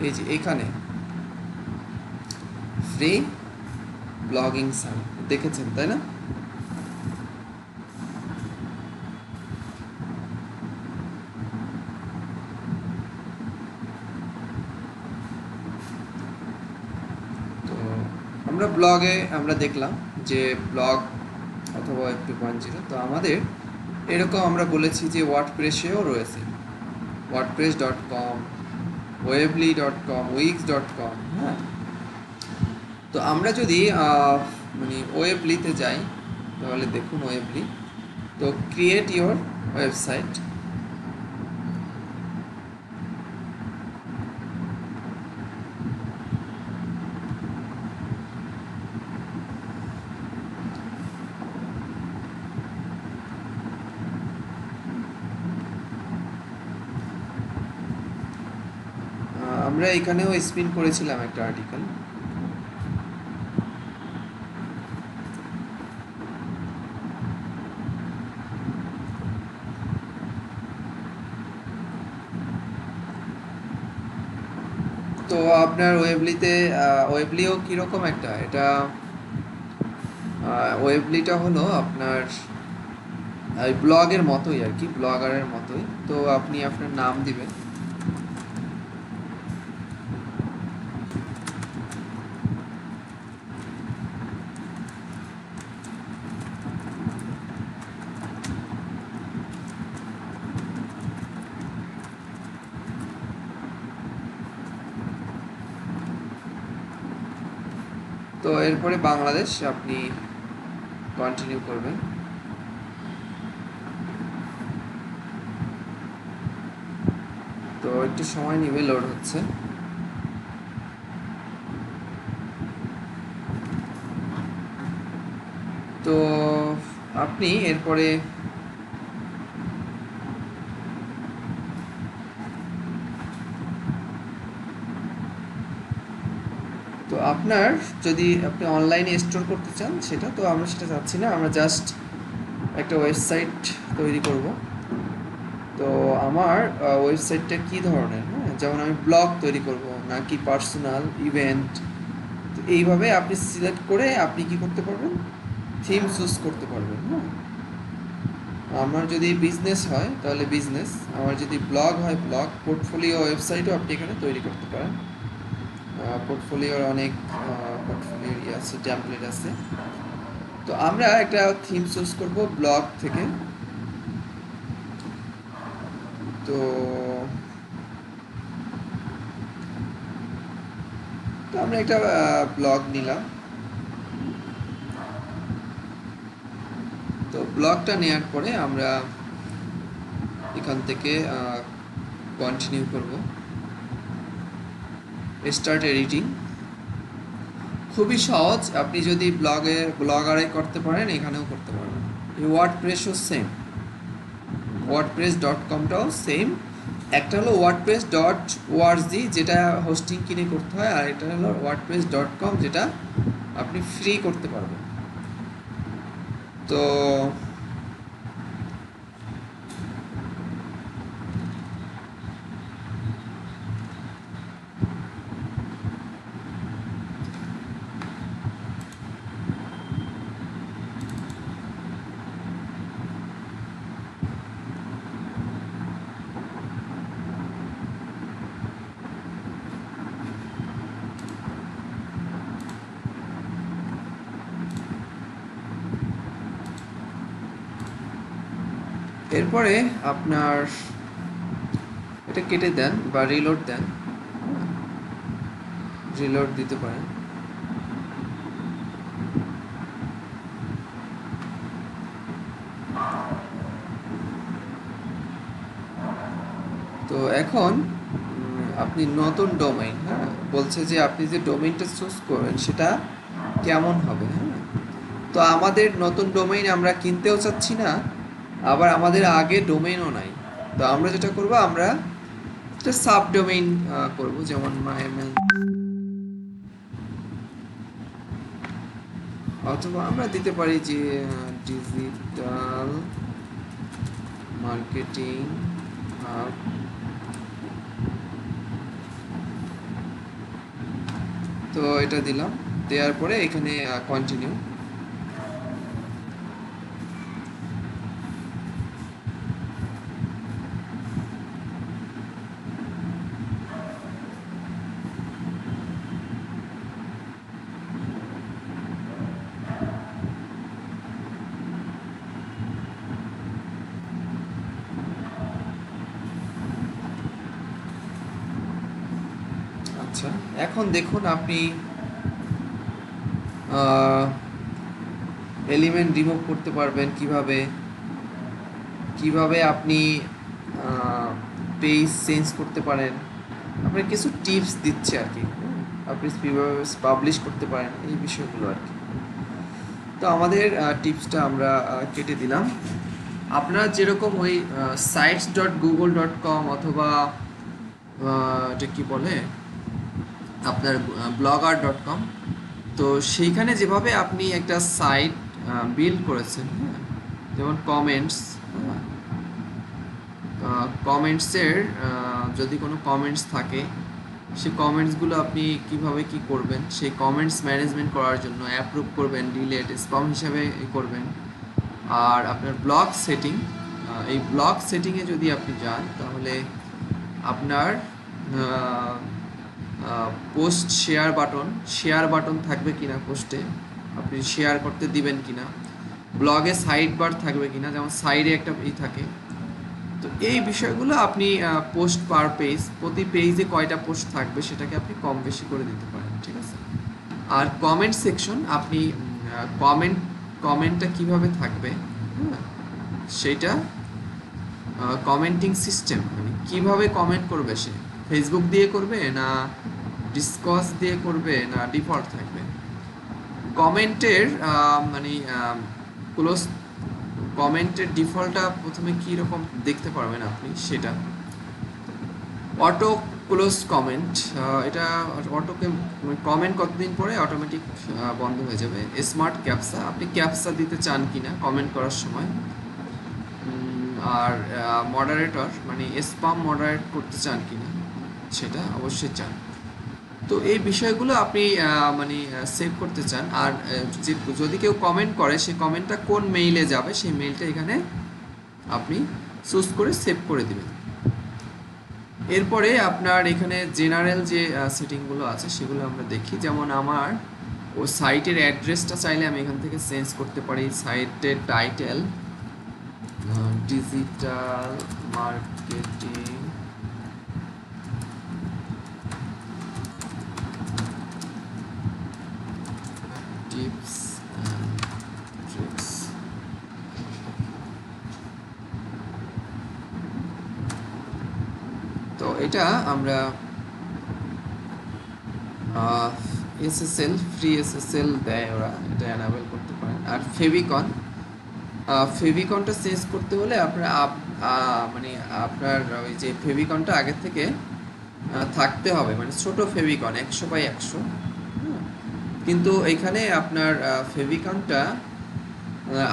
এই যে এখানে ফ্রি ব্লগিং সাইট দেখেছেন, তাই না? তো আমরা ব্লগে আমরা দেখলাম যে ব্লগ অথবা ওয়েব 2.0। তো আমাদের এরকম আমরা বলেছি যে ওয়ার্ডপ্রেসেও রয়েছে, wordpress.com, weebly.com, wix.com। হ্যাঁ, তো আমরা যদি মানে ওয়েবলিতে যাই, তাহলে দেখুন ওয়েবলি। তো ক্রিয়েট ইওর ওয়েবসাইট, আমরা এখানেও স্পিন করেছিলাম একটা আর্টিকেল। তো আপনার ওয়েবলিও কীরকম একটা এটা ওয়েবলিটা হলো আপনার ওই ব্লগের মতোই আর কি, ব্লগারের মতোই। তো আপনি আপনার নাম দিবেন, তো এরপরে বাংলাদেশ আপনি কন্টিনিউ করবেন। তো একটু সময় নিবে, লোড হচ্ছে। তো আপনি এরপরে তো আপনার যদি আপনি অনলাইনে স্টোর করতে চান সেটা, তো আমরা সেটা চাচ্ছি না, আমরা জাস্ট একটা ওয়েবসাইট তৈরি করব। তো আমার ওয়েবসাইটটা কী ধরনের, হ্যাঁ, যেমন আমি ব্লগ তৈরি করব নাকি পার্সোনাল ইভেন্ট, তো এইভাবে আপনি সিলেক্ট করে আপনি কি করতে পারবেন, থিম চুজ করতে পারবেন। হ্যাঁ, আমার যদি বিজনেস হয় তাহলে বিজনেস, আমার যদি ব্লগ হয় ব্লগ, পোর্টফোলিও ওয়েবসাইটও আপনি এখানে তৈরি করতে পারেন। পোর্টফোলিওর অনেক পোর্টফোলিওর ইয়ে আছে, টেমপ্লেট আছে। তো আমরা একটা থিম চুজ করব ব্লগ থেকে। তো তো আমরা একটা ব্লগ নিলাম। তো ব্লগটা নেওয়ার পরে আমরা এখান থেকে কন্টিনিউ করব, স্টার্ট এডিটিং। খুবই সহজ, আপনি যদি ব্লগারে করতে পারেন এখানেও করতে পারবেন। এই ওয়ার্ডপ্রেসও সেম, wordpress.comটাও সেম। একটা হলো wordpress.org যেটা হোস্টিং কিনে করতে হয়, আর একটা হলো wordpress.com যেটা আপনি ফ্রি করতে পারবেন। তো এরপরে আপনার এটা কেটে দেন বা রিলোড দেন, রিলোড দিতে পারেন। তো এখন আপনি নতুন ডোমেইন, হ্যাঁ, বলছে যে আপনি যে ডোমেইনটা চুজ করবেন সেটা কেমন হবে। হ্যাঁ, তো আমাদের নতুন ডোমেইন আমরা কিনতেও চাচ্ছি না, আবার আমাদের আগে ডোমেইনও নাই। তো আমরা যেটা করব, আমরা একটা সাব ডোমেইন করব, যেমন মাইএমএল, অথবা আমরা দিতে পারি যে ডিজিটাল মার্কেটিং হাব। তো এটা দিলাম, দেওয়ার পরে এখানে কন্টিনিউ। আচ্ছা, এখন দেখুন আপনি এলিমেন্ট রিমুভ করতে পারবেন কিভাবে, কিভাবে আপনি পেজ চেঞ্জ করতে পারেন। আপনার কিছু টিপস দিচ্ছে আর কি, আপনি কীভাবে পাবলিশ করতে পারেন, এই বিষয়গুলো আর কি। তো আমাদের টিপসটা আমরা কেটে দিলাম। আপনারা যেরকম ওই sites.google.com অথবা এটা কি বলে আপনার blogger.com, তো সেইখানে যেভাবে আপনি একটা সাইট বিল্ড করেছেন, হ্যাঁ, যেমন কমেন্টসের যদি কোনো কমেন্টস থাকে সেই কমেন্টসগুলো আপনি কিভাবে কি করবেন, সেই কমেন্টস ম্যানেজমেন্ট করার জন্য অ্যাপ্রুভ করবেন, ডিলেট, স্পাম হিসাবে করবেন। আর আপনার ব্লগ সেটিং, এই ব্লগ সেটিংয়ে যদি আপনি যান তাহলে আপনার পোস্ট শেয়ার বাটন থাকবে কিনা, পোস্টে আপনি শেয়ার করতে দিবেন কিনা, ব্লগে সাইড বার থাকবে কিনা, যেমন সাইডে একটা থাকে। তো এই বিষয়গুলো আপনি পোস্ট পার পেজ, প্রতি পেজে কয়টা পোস্ট থাকবে সেটাকে আপনি কম বেশি করে দিতে পারেন, ঠিক আছে। আর কমেন্ট সেকশন, আপনি কমেন্টটা কিভাবে থাকবে, হ্যাঁ, সেটা কমেন্টিং সিস্টেম, মানে কিভাবে কমেন্ট করবে, সে ফেসবুক দিয়ে করবে না ডিসকস দিয়ে করবে না ডিফল্ট থাকবে। কমেন্টের মানে ক্লোজ কমেন্টের ডিফল্টটা প্রথমে কী রকম দেখতে পারবেন আপনি, সেটা অটো ক্লোজ কমেন্ট, এটা অটোকে কমেন্ট কতদিন পরে অটোমেটিক বন্ধ হয়ে যাবে। স্মার্ট ক্যাপসা, আপনি ক্যাপসা দিতে চান কিনা কমেন্ট করার সময়। আর মডারেটর, মানে স্পাম মডারেট করতে চান কিনা, সেটা অবশ্যই চান। তো এই বিষয়গুলো আপনি মানে সেভ করতে চান। আর যদি কেউ কমেন্ট করে, সেই কমেন্টটা কোন মেইলে যাবে, সেই মেইলটা এখানে আপনি চুজ করে সেভ করে দিবেন। এরপরে আপনার এখানে জেনারেল যে সেটিংগুলো আছে সেগুলো আমরা দেখি। যেমন আমার ও সাইটের অ্যাড্রেসটা চাইলে আমি এখান থেকে চেঞ্জ করতে পারি। সাইটের title digital marketing tips and tricks. তো এটা আমরা এসএসএল, ফ্রি এসএসএল দেয় ওরা, এটা অ্যানাবেল করতে পারেন। আর ফেভিকনটা চেঞ্জ করতে হলে আপনার মানে আপনার ওই যে ফেভিকনটা আগের থেকে থাকতে হবে, মানে ছোট ফেভিকন 100x100। কিন্তু এখানে আপনার ফেভিকনটা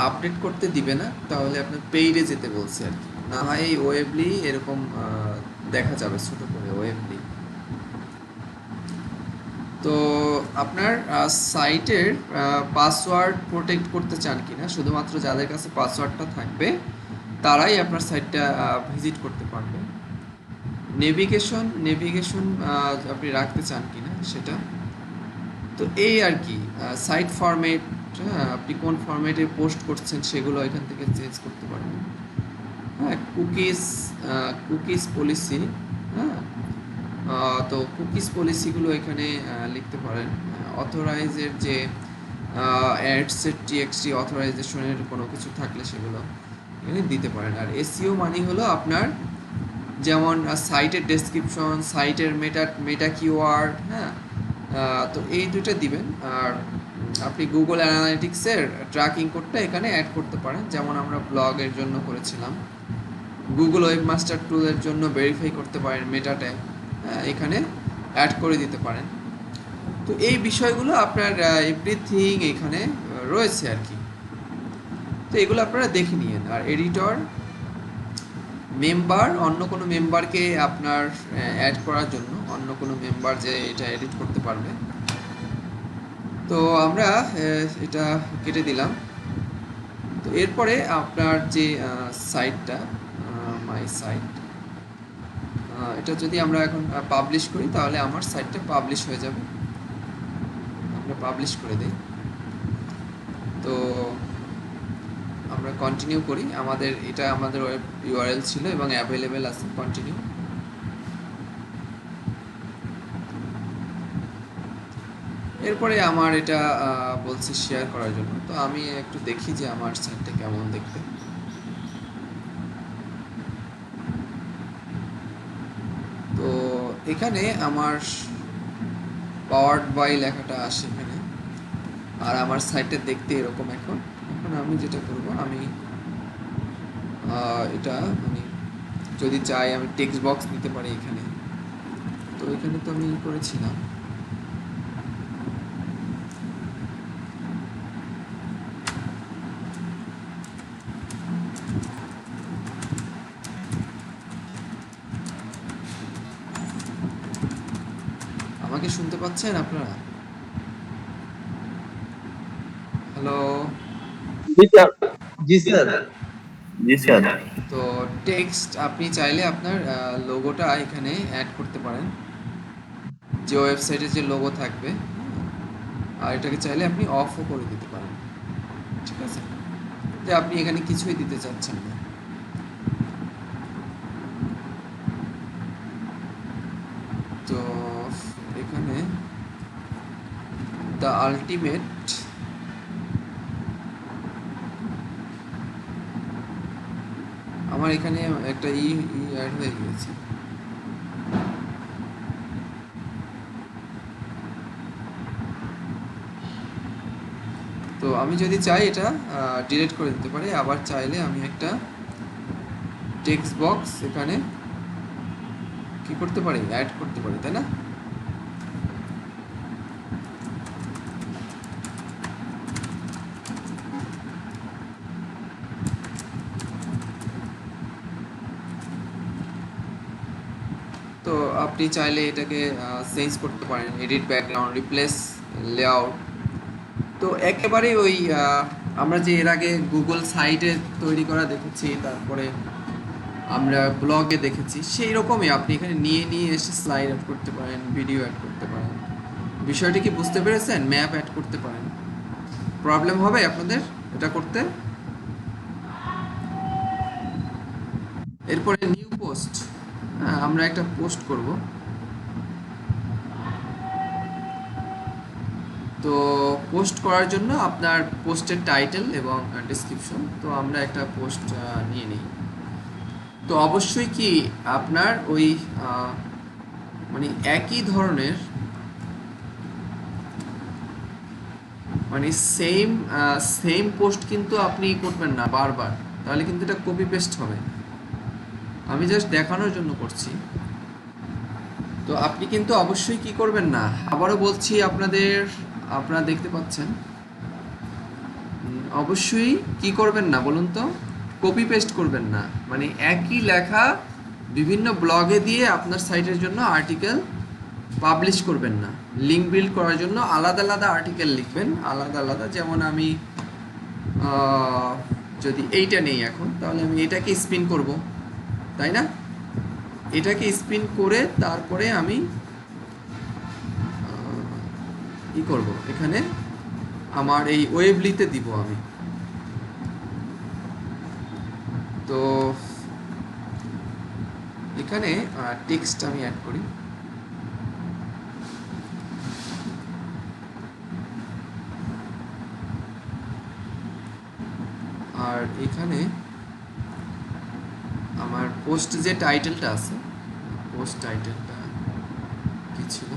আপডেট করতে দিবে না, তাহলে আপনার পেইডে যেতে বলছে আর কি। না হয় এই ওয়েবলি এরকম দেখা যাবে ছোট করে ওয়েবলি। তো আপনার সাইটের পাসওয়ার্ড প্রোটেক্ট করতে চান কিনা, শুধুমাত্র যাদের কাছে পাসওয়ার্ডটা থাকবে তারাই আপনার সাইটটা ভিজিট করতে পারবে। নেভিগেশন আপনি রাখতে চান কিনা সেটা। তো এই আর কি সাইট ফরম্যাট, আপনি কোন ফরম্যাটে পোস্ট করছেন সেগুলো এখান থেকে চেঞ্জ করতে পারবেন। হ্যাঁ, কুকিজ পলিসি, হ্যাঁ, তো কুকিজ পলিসিগুলো এখানে লিখতে পারেন। অথরাইজের যে অ্যাডসেট টিএক্সটি অথরাইজেশনের কোনো কিছু থাকলে সেগুলো এখানে দিতে পারেন। আর এসইও মানে হলো আপনার যেমন সাইটের ডেসক্রিপশন, সাইটের মেটা কিওয়ার্ড, হ্যাঁ, তো এই দুটো দিবেন। আর আপনি গুগল অ্যানালিটিক্সের ট্র্যাকিং কোডটা এখানে অ্যাড করতে পারেন, যেমন আমরা ব্লগের জন্য করেছিলাম। গুগল ওয়েবমাস্টার টুলের জন্য ভেরিফাই করতে পারেন, মেটা ট্যাগ এখানে অ্যাড করে দিতে পারেন। তো এই বিষয়গুলো আপনার এভরিথিং এখানে রয়েছে আর কি। তো এগুলো আপনারা দেখে নিন। আর এডিটর, মেম্বার, অন্য কোনো মেম্বারকে আপনার অ্যাড করার জন্য অন্য কোনো মেম্বার যে এটা এডিট করতে পারবে। তো আমরা এটা কেটে দিলাম। তো এরপরে আপনার যে সাইটটা, মাই সাইট, এটা যদি আমরা এখন পাবলিশ করি তাহলে আমার সাইটটা পাবলিশ হয়ে যাবে। আমরা পাবলিশ করে দিই। তো আমরা কন্টিনিউ করি। এটা আমাদের ওয়েব ইউআরএল ছিল এবং অ্যাভেলেবেল আছে, কন্টিনিউ। এরপরে আমার এটা বলছে শেয়ার করার জন্য। তো আমি একটু দেখি যে আমার সাইটটা কেমন দেখতে। তো এখানে আমার পাওয়ার্ড বাই লেখাটা আসে এখানে। আর আমার সাইটটা দেখতে এরকম। এখন আমি যেটা করব, আমি এটা মানে যদি চাই আমি টেক্সট বক্স নিতে পারি এখানে। তো এখানে তো আমি করেছিলাম। আমাকে শুনতে পাচ্ছেন আপনারা? হ্যালো। জি স্যার। জি স্যার। জি স্যার। তো টেক্সট আপনি চাইলে আপনার লোগোটা এখানে অ্যাড করতে পারেন, যে ওয়েবসাইটে যে লোগো থাকবে, আর এটাকে চাইলে আপনি অফও করে দিতে পারেন। ঠিক আছে, যে আপনি এখানে কিছুই দিতে চাচ্ছেন না। তো এখানে দ্য আলটিমেট আমার এখানে একটা অ্যাড হয়ে গিয়েছে। তো আমি যদি চাই এটা ডিলিট করে দিতে পারি, আবার চাইলে আমি একটা টেক্সট বক্স এখানে কি করতে পারি, অ্যাড করতে পারি, তাই না? তো আপনি চাইলে এটাকে চেঞ্জ করতে পারেন, এডিট ব্যাকগ্রাউন্ড, রিপ্লেস লেআউট। তো একেবারে ওই আমরা যে এর আগে গুগল সাইটে তৈরি করা দেখেছি, তারপরে আমরা ব্লগে দেখেছি, সেই রকমই আপনি এখানে নিয়ে নিয়ে এসে স্লাইড অ্যাড করতে পারেন, ভিডিও অ্যাড করতে পারেন। বিষয়টি কি বুঝতে পেরেছেন? ম্যাপ অ্যাড করতে পারেন। প্রবলেম হবে আপনাদের এটা করতে? এরপরে নিউ পোস্ট, আমরা একটা পোস্ট করব। তো পোস্ট করার জন্য আপনার পোস্টের টাইটেল এবং ডেসক্রিপশন, তো আমরা একটা পোস্ট নিয়ে নিই। তো অবশ্যই কি আপনার ওই মানে একই ধরনের, মানে সেম সেম পোস্ট কিন্তু আপনি করবেন না বারবার, তাহলে কিন্তু এটা কপি পেস্ট হবে। আমি জাস্ট দেখানোর জন্য করছি। তো আপনি কিন্তু অবশ্যই কি করবেন না, আবারও বলছি আপনাদের, আপনারা দেখতে পাচ্ছেন, অবশ্যই কি করবেন না বলুন তো, কপি পেস্ট করবেন না। মানে একই লেখা বিভিন্ন ব্লগে দিয়ে আপনার সাইটের জন্য আর্টিকেল পাবলিশ করবেন না। লিঙ্ক বিল্ড করার জন্য আলাদা আলাদা আর্টিকেল লিখবেন, আলাদা আলাদা। যেমন আমি যদি এইটা নেই এখন, তাহলে আমি এটাকে স্পিন করব, তাই না? এটাকে স্পিন করে তারপরে আমি কি করব, এখানে আমার এই ওয়েবলিতে দিব আমি। তো এখানে টেক্সট আমি অ্যাড করি। আর এখানে আমার পোস্ট যে টাইটেলটা আছে, পোস্ট টাইটেলটা কি ছিল,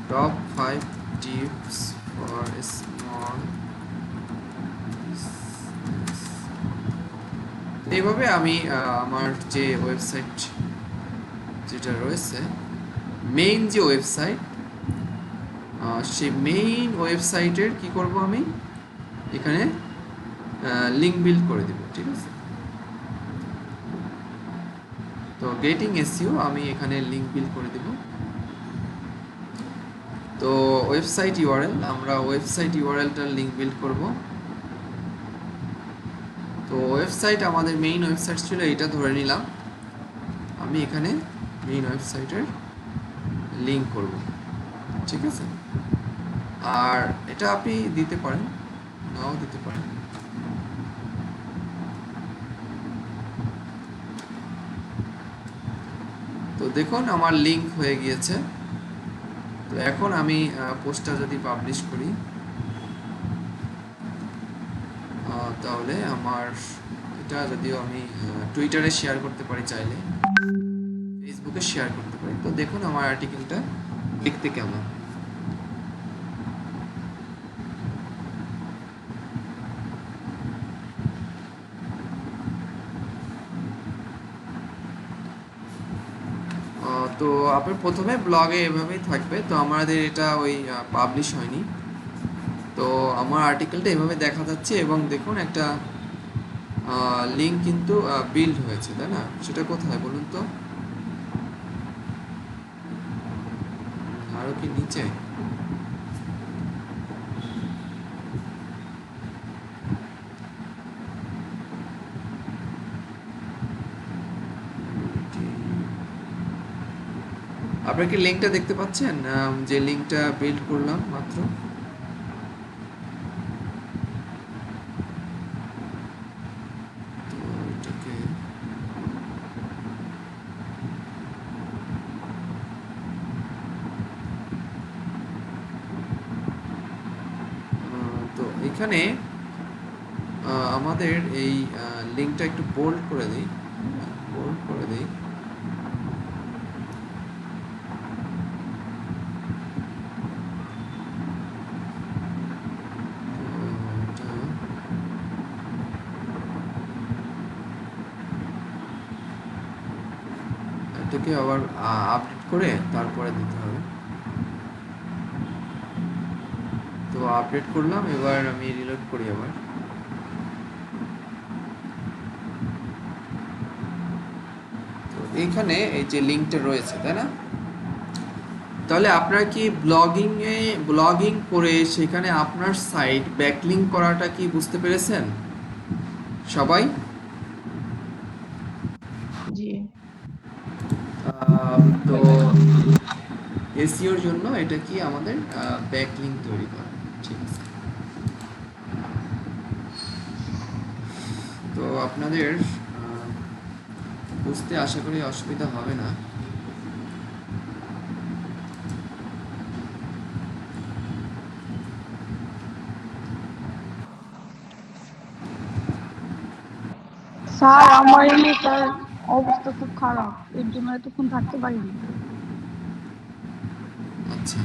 টপ 5 টিপস ফর স্মল। এইভাবে আমি আমার যে ওয়েবসাইট যেটা রয়েছে, মেইন যে ওয়েবসাইট, সেই মেইন ওয়েবসাইটের কি করব, আমি এখানে লিঙ্ক বিল্ড করে দিব। ঠিক আছে, তো গেটিং এসইও আমি এখানে লিঙ্ক বিল্ড করে দিব। তো ওয়েবসাইট ইউআরএল, আমরা ওয়েবসাইট ইউআরএলটার লিঙ্ক বিল্ড করব। তো ওয়েবসাইট আমাদের মেইন ওয়েবসাইট ছিল, এটা ধরে নিলাম। আমি এখানে মেইন ওয়েবসাইটের লিঙ্ক করব। ঠিক আছে, আর এটা আপনি দিতে পারেন, নাও দিতে পারেন। তো দেখুন আমার লিঙ্ক হয়ে গিয়েছে। তো এখন আমি পোস্টটা যদি পাবলিশ করি, তাহলে আমার এটা, যদিও আমি টুইটারে শেয়ার করতে পারি, চাইলে ফেসবুকে শেয়ার করতে পারি। তো দেখুন আমার আর্টিকেলটা দেখতে কেমন। তো আপনার প্রথমে ব্লগে এভাবেই থাকবে। তো আমাদের এটা ওই পাবলিশ হয়নি, তো আমার আর্টিকেলটা এভাবে দেখা যাচ্ছে, এবং দেখুন একটা লিঙ্ক কিন্তু বিল্ড হয়েছে, তাই না? সেটা কোথায় বলুন তো? আরো কি নিচে? আপনারা কি লিঙ্কটা দেখতে পাচ্ছেন? যে লিঙ্কটা বিল্ড করলাম মাত্র? তো এটাকে তো এখানে আমাদের এই লিঙ্কটা একটু বোল্ড করে দিই, বোল্ড করে দিই। এটাকে আবার আপডেট করে তারপরে দিতে হবে। তো আপডেট করলাম, এবার আমি রিলোড করি আবার। তো এইখানে এই যে লিঙ্কটা রয়েছে, তাই না? তাহলে আপনারা কি ব্লগিং করে সেখানে আপনার সাইট ব্যাকলিঙ্ক করাটা কি বুঝতে পেরেছেন সবাই? জি। তো এসইওর জন্য এটা কি আমাদের ব্যাকলিঙ্ক তৈরি করা, ঠিক আছে? তো আপনাদের বুঝতে আশা করি অসুবিধা হবে না। স্যার আমার এলাকার অবস্থা খুব খারাপ, এর জন্য এতক্ষণ থাকতে পারিনি। আচ্ছা,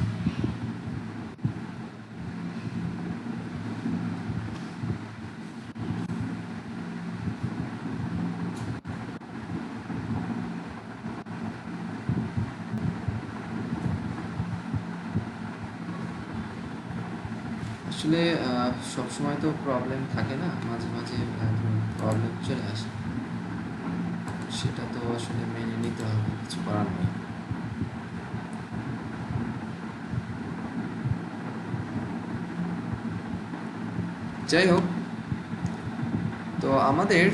আসলে সবসময় তো প্রবলেম থাকে না, মাঝে মাঝে প্রবলেম চলে আসে, সেটা তো আসলে মেনে নিতে হবে, কিছু করার নেই। যাই হোক, তো আমাদের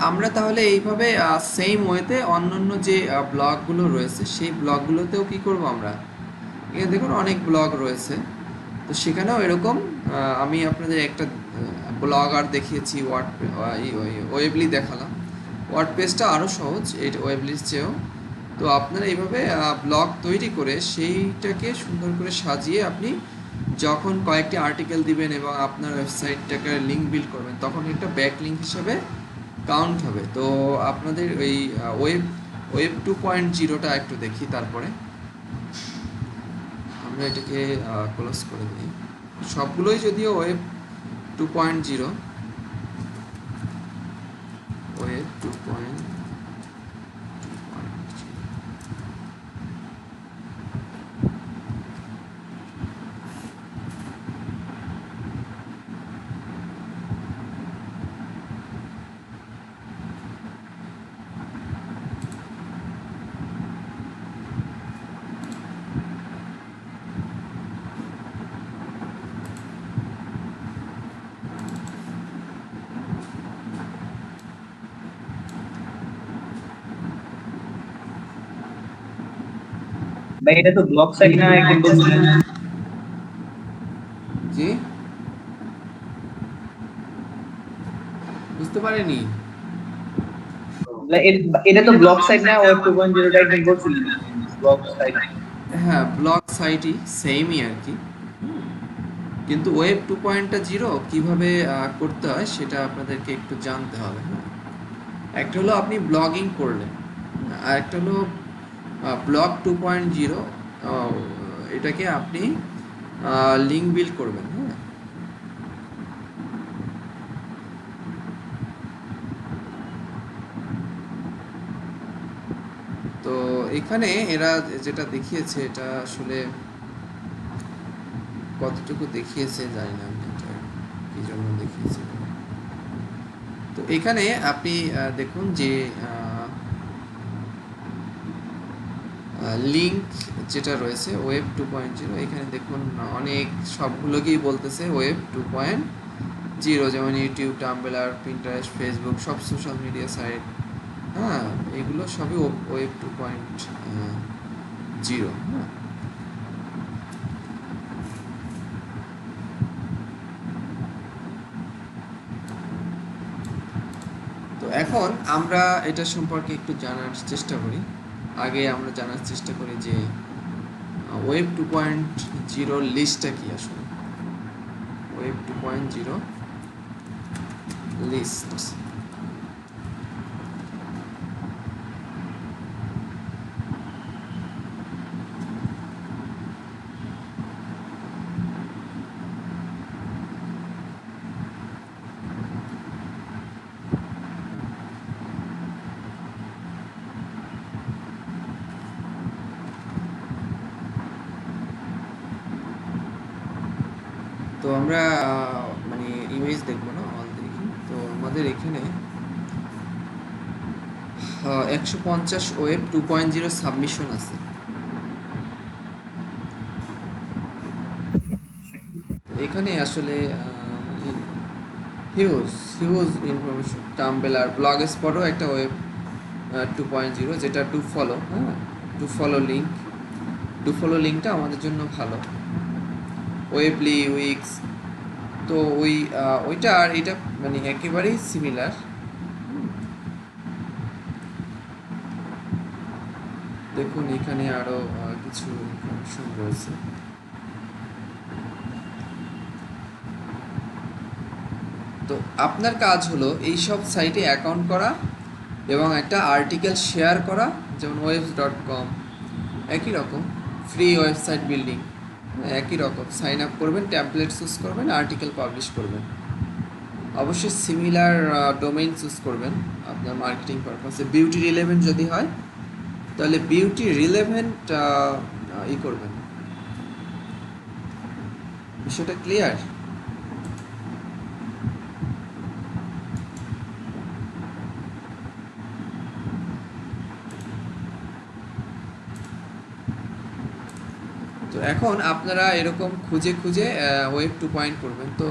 আমরা তাহলে এইভাবে সেম ওয়েতে অন্যান্য যে ব্লগগুলো রয়েছে সেই ব্লগগুলোতেও কি করব আমরা, এখানে দেখুন অনেক ব্লগ রয়েছে, তো সেখানেও এরকম আমি আপনাদের একটা ব্লগ আর দেখিয়েছি, ওয়েবলি দেখালাম। ওয়ার্ডপ্রেসটা আরও সহজ এই ওয়েবলির চেয়েও। তো আপনারা এইভাবে ব্লগ তৈরি করে সেইটাকে সুন্দর করে সাজিয়ে আপনি যখন কয়েকটি আর্টিকেল দিবেন এবং আপনার ওয়েবসাইটটাকে লিঙ্ক বিল্ড করবেন, তখন একটা ব্যাক লিঙ্ক হিসাবে কাউন্ট হবে। তো আপনাদের ওই ওয়েব 2.0টা একটু দেখি, তারপরে আমরা এটাকে ক্লোজ করে দিই। সবগুলোই যদিও ওয়েব 2.0, ওয়েব 2.0। ভাই এটা তো ব্লগ সাইট না একদিন বলছিলেন। জি, বুঝতে পারিনি। এটা তো ব্লগ সাইট না, ওয়েব 2.0 টা একদিন বলছিলেন ব্লগ সাইট। হ্যাঁ, ব্লগ সাইটই সেমই আর কি, কিন্তু ওয়েব 2.0 কিভাবে করতে হয় সেটা আপনাদেরকে একটু জানতে হবে। হ্যাঁ, একটা হলো আপনি ব্লগিং করলেন, আর একটা হলো ব্লগ 2.0, এটাকে আপনি লিঙ্ক বিল্ড করবেন। হ্যাঁ, তো এখানে এরা যেটা দেখিয়েছে এটা আসলে কতটুকু দেখিয়েছে জানি না আমি, এটা কি জন্য দেখিয়েছে। তো এখানে আপনি দেখুন যে লিঙ্ক যেটা রয়েছে ওয়েব 2.0, এখানে দেখুন অনেক সবগুলোকেই বলতেছে ওয়েব 2.0, যেমন ইউটিউব, টাম্বলার, পিন্টারেস্ট, ফেসবুক, সব সোশ্যাল মিডিয়া সাইট, হ্যাঁ, এগুলো সবই ওয়েব 2.0। হ্যাঁ, তো এখন আমরা এটা সম্পর্কে একটু জানার চেষ্টা করি। আগে আমরা জানার চেষ্টা করি যে ওয়েব 2.0 লিস্টটা কি আসলে। Web 2.0 list. তো আমরা মানে ইমেজ দেখবো না, অল দেখি। তো আমাদের এখানে 150 ওয়েব 2.0 সাবমিশন আছে। এখানে আসলে হিউজ হিউজ ইনফরমেশন। টাম্বলার, ব্লগ স্পটও একটা ওয়েব 2.0, যেটা টু ফলো। হ্যাঁ, টু ফলো লিঙ্কটা আমাদের জন্য ভালো। ওয়েবলি, উইক্স, তো ওইটা আর এটা মানে একেবারেই সিমিলার। দেখুন এখানে আরো কিছু ইনফরমেশন রয়েছে। তো আপনার কাজ হলো এই সব সাইটে অ্যাকাউন্ট করা এবং একটা আর্টিকেল শেয়ার করা, যেমন webs.com, একই রকম ফ্রি ওয়েবসাইট বিল্ডিং, একই রকম সাইন আপ করবেন, ট্যাম্পলেট চুজ করবেন, আর্টিকেল পাবলিশ করবেন। অবশ্যই সিমিলার ডোমেইন চুজ করবেন আপনার মার্কেটিং পারপাসে। বিউটি রিলেভেন্ট যদি হয় তাহলে বিউটি রিলেভেন্ট করবেন। বিষয়টা ক্লিয়ার? তো এখন আপনারা এরকম খুঁজে খুঁজে ওয়েব 2 করবেন। তো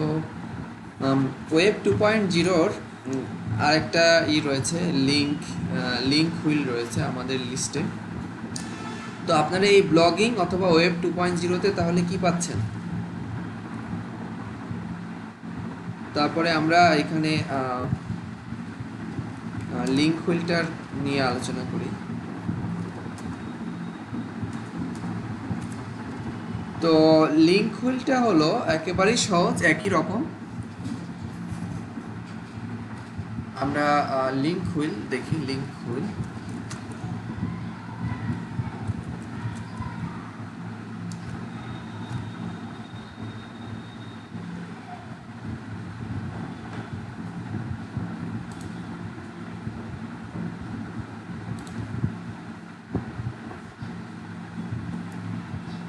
ওয়েব 2.0-র আরেকটা রয়েছে, লিঙ্ক হুইল রয়েছে আমাদের লিস্টে। তো আপনারা এই ব্লগিং অথবা ওয়েব 2.0-তে তাহলে কি পাচ্ছেন? তারপরে আমরা এখানে লিঙ্ক হুইলটার নিয়ে আলোচনা করি। তো লিঙ্ক হুইলটা হলো একেবারেই সহজ, একই রকম। আমরা লিঙ্ক হুইল দেখি। লিঙ্ক হুইল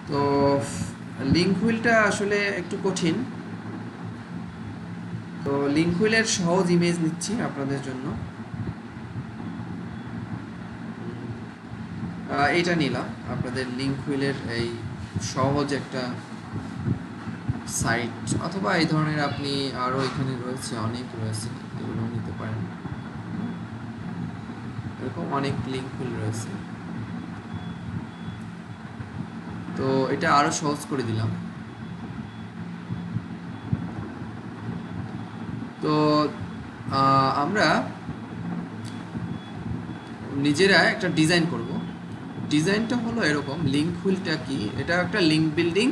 তো লিঙ্ক হুইলটা আসলে একটু কঠিন। তো লিঙ্ক হুইলের সহজ ইমেজ নিচ্ছি আপনাদের জন্য। এটা নিলাম আপনাদের লিঙ্ক হুইলের এই সহজ একটা সাইট, অথবা এই ধরনের আপনি আরও এখানে রয়েছে, অনেক রয়েছে, এগুলো নিতে পারেন। এরকম অনেক লিঙ্ক হুইল রয়েছে। তো এটা আরো সহজ করে দিলাম। তো আমরা নিজেরা একটা ডিজাইন করব। ডিজাইনটা হলো এরকম। লিঙ্ক হুইলটা কি? এটা একটা লিঙ্ক বিল্ডিং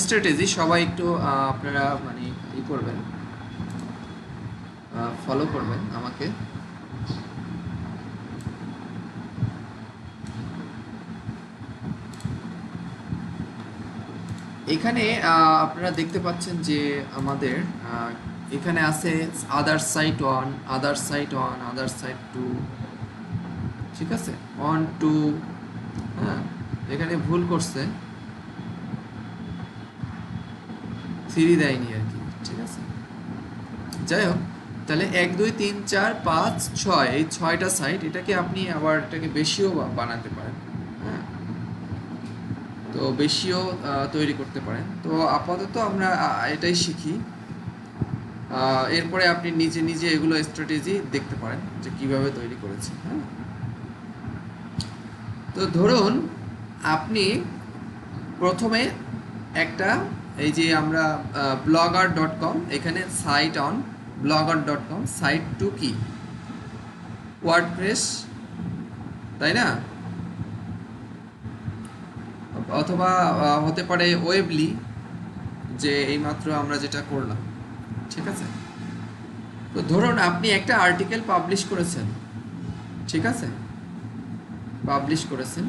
স্ট্র্যাটেজি। সবাই একটু আপনারা মানে করবেন, ফলো করবেন আমাকে। এখানে আপনারা দেখতে পাচ্ছেন যে আমাদের এখানে আছে আদার সাইট 1, আদার সাইট 1, আদার সাইট 2, ঠিক আছে, 1 2। হ্যাঁ, এখানে ভুল করছে। ফ্রি দেয়নি আর কি, ঠিক আছে। যাই হোক, তাহলে 1 2 3 4 5 6 এই 6টা সাইট, এটাকে আপনি আবার এটাকে বেশিও বানাতে পারেন, হ্যাঁ, তো বেশিও তৈরি করতে পারেন। তো আপাতত আমরা এটাই শিখি, এরপরে আপনি নিজে নিজে এগুলো স্ট্র্যাটেজি দেখতে পারেন যে কিভাবে তৈরি করেছে, হ্যাঁ। তো ধরুন আপনি প্রথমে একটা, এই যে আমরা blogger.com, এখানে site on blogger.com, site to কি ওয়ার্ডপ্রেস, তাই না, অথবা হতে পারে ওয়েবলি, যে এইমাত্র আমরা যেটা করলাম, ঠিক আছে। তো ধরুন আপনি একটা আর্টিকেল পাবলিশ করেছেন, ঠিক আছে, পাবলিশ করেছেন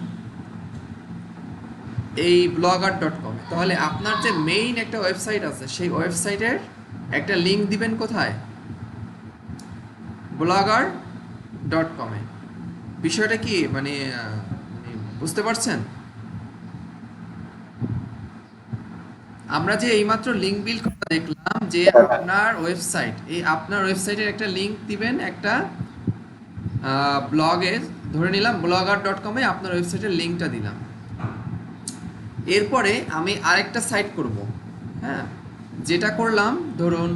এই blogger.com, তাহলে আপনার যে মেইন একটা ওয়েবসাইট আছে সেই ওয়েবসাইটের একটা লিংক দিবেন কোথায়, blogger.com এ। বিষয়টা কি মানে বুঝতে পারছেন? আমরা যে এইমাত্র লিংক বিল্ড করা দেখলাম যে আপনার ওয়েবসাইট, এই আপনার ওয়েবসাইটের একটা লিংক দিবেন একটা ব্লগে, ধরে নিলাম blogger.com এ আপনার ওয়েবসাইটের লিংকটা দিলাম। এরপরে আমি আরেকটা সাইট করব, হ্যাঁ, যেটা করলাম ধরুন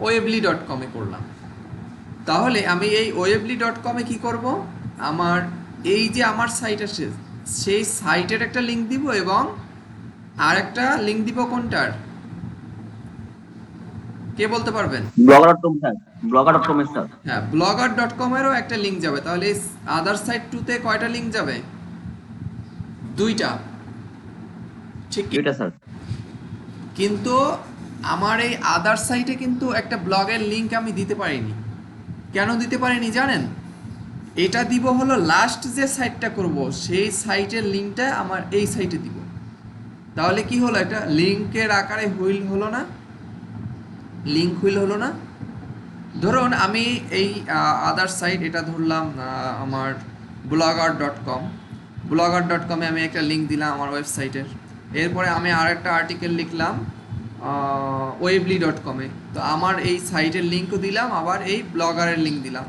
ওয়েবলি.com এ করলাম। তাহলে আমি এই ওয়েবলি.com এ কি করব, আমার এই যে আমার সাইট আছে সেই সাইটের একটা লিংক দিব এবং আরেকটা লিংক দিব কোনটার, কে বলতে পারবেন? ব্লগার.com স্যার, ব্লগার.com স্যার। হ্যাঁ, blogger.com এরও একটা লিংক যাবে। তাহলে আদার সাইট 2 তে কয়টা লিংক যাবে? 2টা, ঠিক কি? দুইটা স্যার। কিন্তু আমার এই আদার সাইটে কিন্তু একটা ব্লগের লিংক আমি দিতে পারিনি। কেন দিতে পারিনি জানেন? এটা দিব হলো লাস্ট যে সাইটটা করব সেই সাইটের লিংকটা আমার এই সাইটে দিব। তাহলে কি হলো, একটা লিংকের আকারে হুইল হলো না, লিংক হুইল হলো না। ধরুন আমি এই আদার সাইট এটা ধরলাম আমার blogger.com, blogger.com এ আমি একটা লিংক দিলাম আমার ওয়েবসাইটের। এরপরে আমি আরেকটা আর্টিকেল লিখলাম ওয়েবলি.com এ, তো আমার এই সাইটের লিঙ্কও দিলাম, আবার এই ব্লগারের লিঙ্ক দিলাম।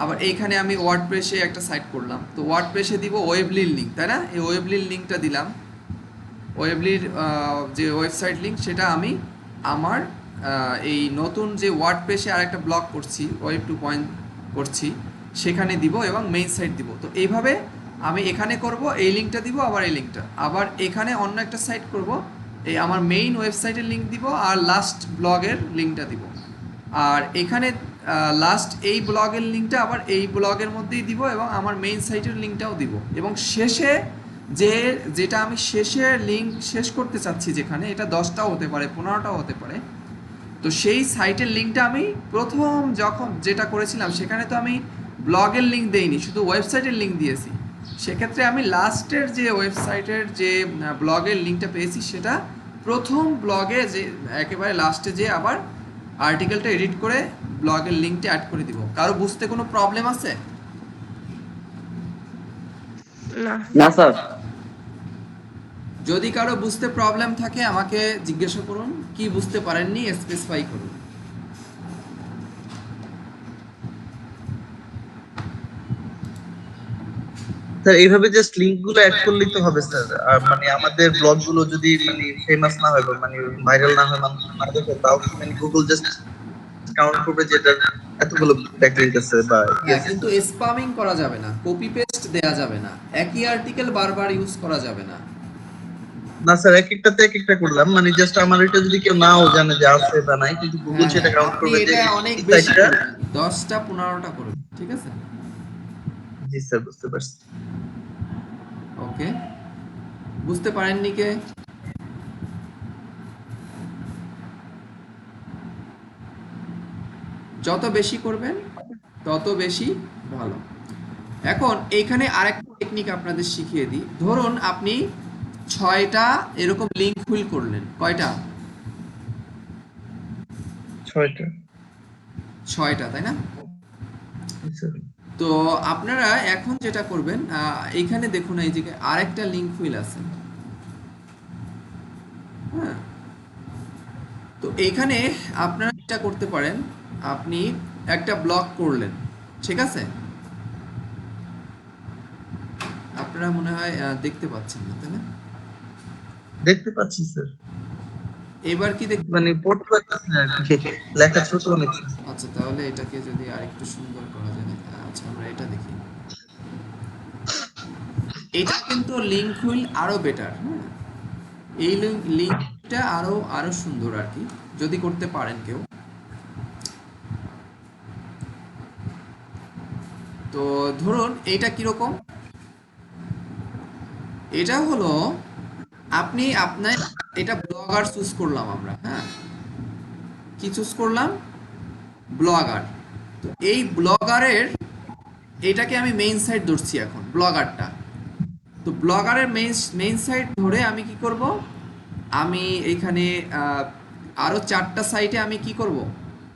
আবার এইখানে আমি ওয়ার্ডপ্রেসে একটা সাইট করলাম, তো ওয়ার্ডপ্রেসে দিব ওয়েবলির লিঙ্ক, তাই না, এই ওয়েবলির লিঙ্কটা দিলাম। ওয়েবলির যে ওয়েবসাইট লিঙ্ক সেটা আমি আমার এই নতুন যে ওয়ার্ডপ্রেসে আরেকটা ব্লগ করছি, ওয়েব 2 করছি সেখানে দিব এবং মেইন সাইট দিব। তো এইভাবে আমি এখানে করব, এই লিঙ্কটা দিব, আবার এই লিঙ্কটা, আবার এখানে অন্য একটা সাইট করব, এই আমার মেইন ওয়েবসাইটের লিঙ্ক দিব আর লাস্ট ব্লগের লিঙ্কটা দিব, আর এখানে লাস্ট এই ব্লগের লিঙ্কটা আবার এই ব্লগের মধ্যেই দিব এবং আমার মেইন সাইটের লিঙ্কটাও দিব, এবং শেষে যেটা আমি শেষে লিঙ্ক শেষ করতে চাচ্ছি, যেখানে এটা 10টাও হতে পারে 15টাও হতে পারে, তো সেই সাইটের লিঙ্কটা আমি প্রথম যখন যেটা করেছিলাম সেখানে তো আমি ব্লগের লিঙ্ক দেইনি, শুধু ওয়েবসাইটের লিঙ্ক দিয়েছি। সেক্ষেত্রে আমি লাস্টের যে ওয়েবসাইটের যে ব্লগের লিঙ্কটা পেয়েছি সেটা প্রথম ব্লগে যে একেবারে লাস্টে যে আবার আর্টিকেলটা এডিট করে ব্লগের লিঙ্কটা অ্যাড করে দিব। কারো বুঝতে কোনো প্রবলেম আছে? না না স্যার। যদি কারো বুঝতে প্রবলেম থাকে আমাকে জিজ্ঞাসা করুন, কি বুঝতে পারেননি স্পেসিফাই করুন। স্যার এইভাবে জাস্ট লিংক গুলো অ্যাড করলেই তো হবে স্যার। আর মানে আমাদের ব্লগ গুলো যদি মানে ফেমাস না হয় বা মানে ভাইরাল না হয়, মানুষ না দেখে, তাও কি মানে গুগল জাস্ট কাউন্ট করবে যেটা এতগুলো ব্যাকলিংক আছে বা হ্যাঁ, কিন্তু স্প্যামিং করা যাবে না, কপি পেস্ট দেয়া যাবে না, একই আর্টিকেল বারবার ইউজ করা যাবে না। না স্যার, এক একটাতে এক একটা করলাম, মানে জাস্ট আমার এটা যদি কেউ নাও জানে যে আছে বা নাই, কিন্তু গুগল হ্যাঁ, সেটা কাউন্ট আপনি করবে যে এটা অনেক এই বেশি সাইটটা। করবেন, 10টা 15টা করবেন, ঠিক আছে? জি স্যার, বুঝতে পারছি। ওকে, বুঝতে পারেননি কে? যত বেশি করবেন তত বেশি ভালো। এখন এইখানে আরেকটা টেকনিক আপনাদের শিখিয়ে দিই। ধরুন আপনি 6টা এরকম লিংক হুইল করলেন, কয়টা? 6টা। 6টা, তাই না? জি স্যার। তো আপনারা এখন যেটা করবেন, এইখানে দেখুন এই যে আরেকটা লিংক হুইল আছে, হ্যাঁ, তো এইখানে আপনারা এটা করতে পারেন, আপনি একটা ব্লগ করলেন, ঠিক আছে? আপনারা মনে হয় দেখতে পাচ্ছেন না, তাই না? দেখতে পাচ্ছি স্যার, এবার কি দেখতে? মানে পড়তে পারতেছি না আর কি, লেখা ছোট অনেক। আচ্ছা, তাহলে এটাকে যদি আরেকটু সুন্দর করা যায়। আচ্ছা, আমরা এটা দেখি। এটা কিন্তু লিঙ্ক হুইল আরো বেটার, হ্যাঁ, এই লিঙ্কটা আরো আরো সুন্দর আর কি, যদি করতে পারেন কেউ। তো ধরুন এইটা কিরকম, এটা হলো আপনি আপনার এটা ব্লগার চুজ করলাম আমরা, হ্যাঁ, কি চুজ করলাম? ব্লগার। তো এই ব্লগারের এটাকে আমি মেইন সাইট ধরছি এখন, ব্লগারটা। তো ব্লগারের মেইন সাইট ধরে আমি কি করব, আমি এইখানে আরো 4টা সাইটে আমি কি করব,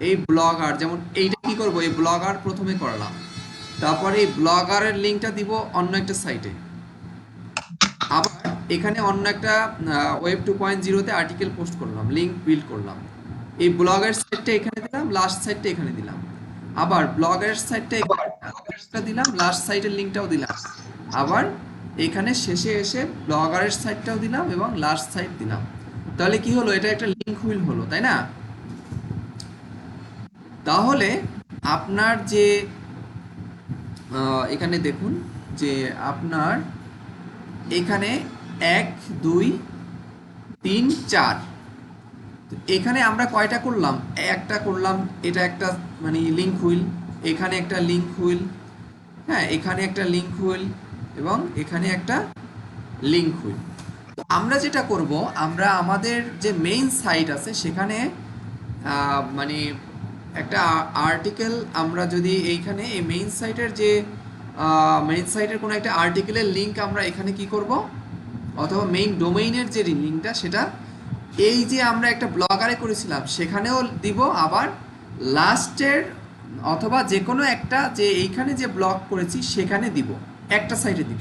এই ব্লগার, যেমন এইটা কি করব, এই ব্লগার প্রথমে করলাম, তারপরে এই ব্লগারের লিঙ্কটা দিব অন্য একটা সাইটে, আবার এখানে অন্য একটা ওয়েব 2.0 তে আর্টিকেল পোস্ট করলাম, লিঙ্ক বিল্ড করলাম, এই ব্লগের সাইটটা এখানে দিলাম, লাস্ট সাইটটা এখানে দিলাম, আবার ব্লগের সাইটটা এখানে দিলাম, লাস্ট সাইটের লিঙ্কটাও দিলাম, আবার এখানে শেষে এসে ব্লগারের সাইটটাও দিলাম এবং লাস্ট সাইট দিলাম। তাহলে কি হলো, এটা একটা লিঙ্ক হুইল হলো, তাই না? তাহলে আপনার যে এখানে দেখুন যে আপনার এখানে 1 2 3 4, তো এখানে আমরা কয়টা করলাম? একটা করলাম, এটা একটা মানে লিঙ্ক হুইল, এখানে একটা লিঙ্ক হুইল, হ্যাঁ, এখানে একটা লিঙ্ক হুইল এবং এখানে একটা লিঙ্ক হুইল। তো আমরা যেটা করব, আমরা আমাদের যে মেইন সাইট আছে সেখানে মানে একটা আর্টিকেল, আমরা যদি এইখানে এই মেইন সাইটের যে মেইন সাইটের কোনো একটা আর্টিকেলের লিঙ্ক আমরা এখানে কি করব, অথবা মেইন ডোমেইনের যে লিঙ্কটা সেটা এই যে আমরা একটা ব্লগারে করেছিলাম সেখানেও দিব, আবার লাস্টের অথবা যে কোনো একটা যে এইখানে যে ব্লগ করেছি সেখানে দিব, একটা সাইটে দিব।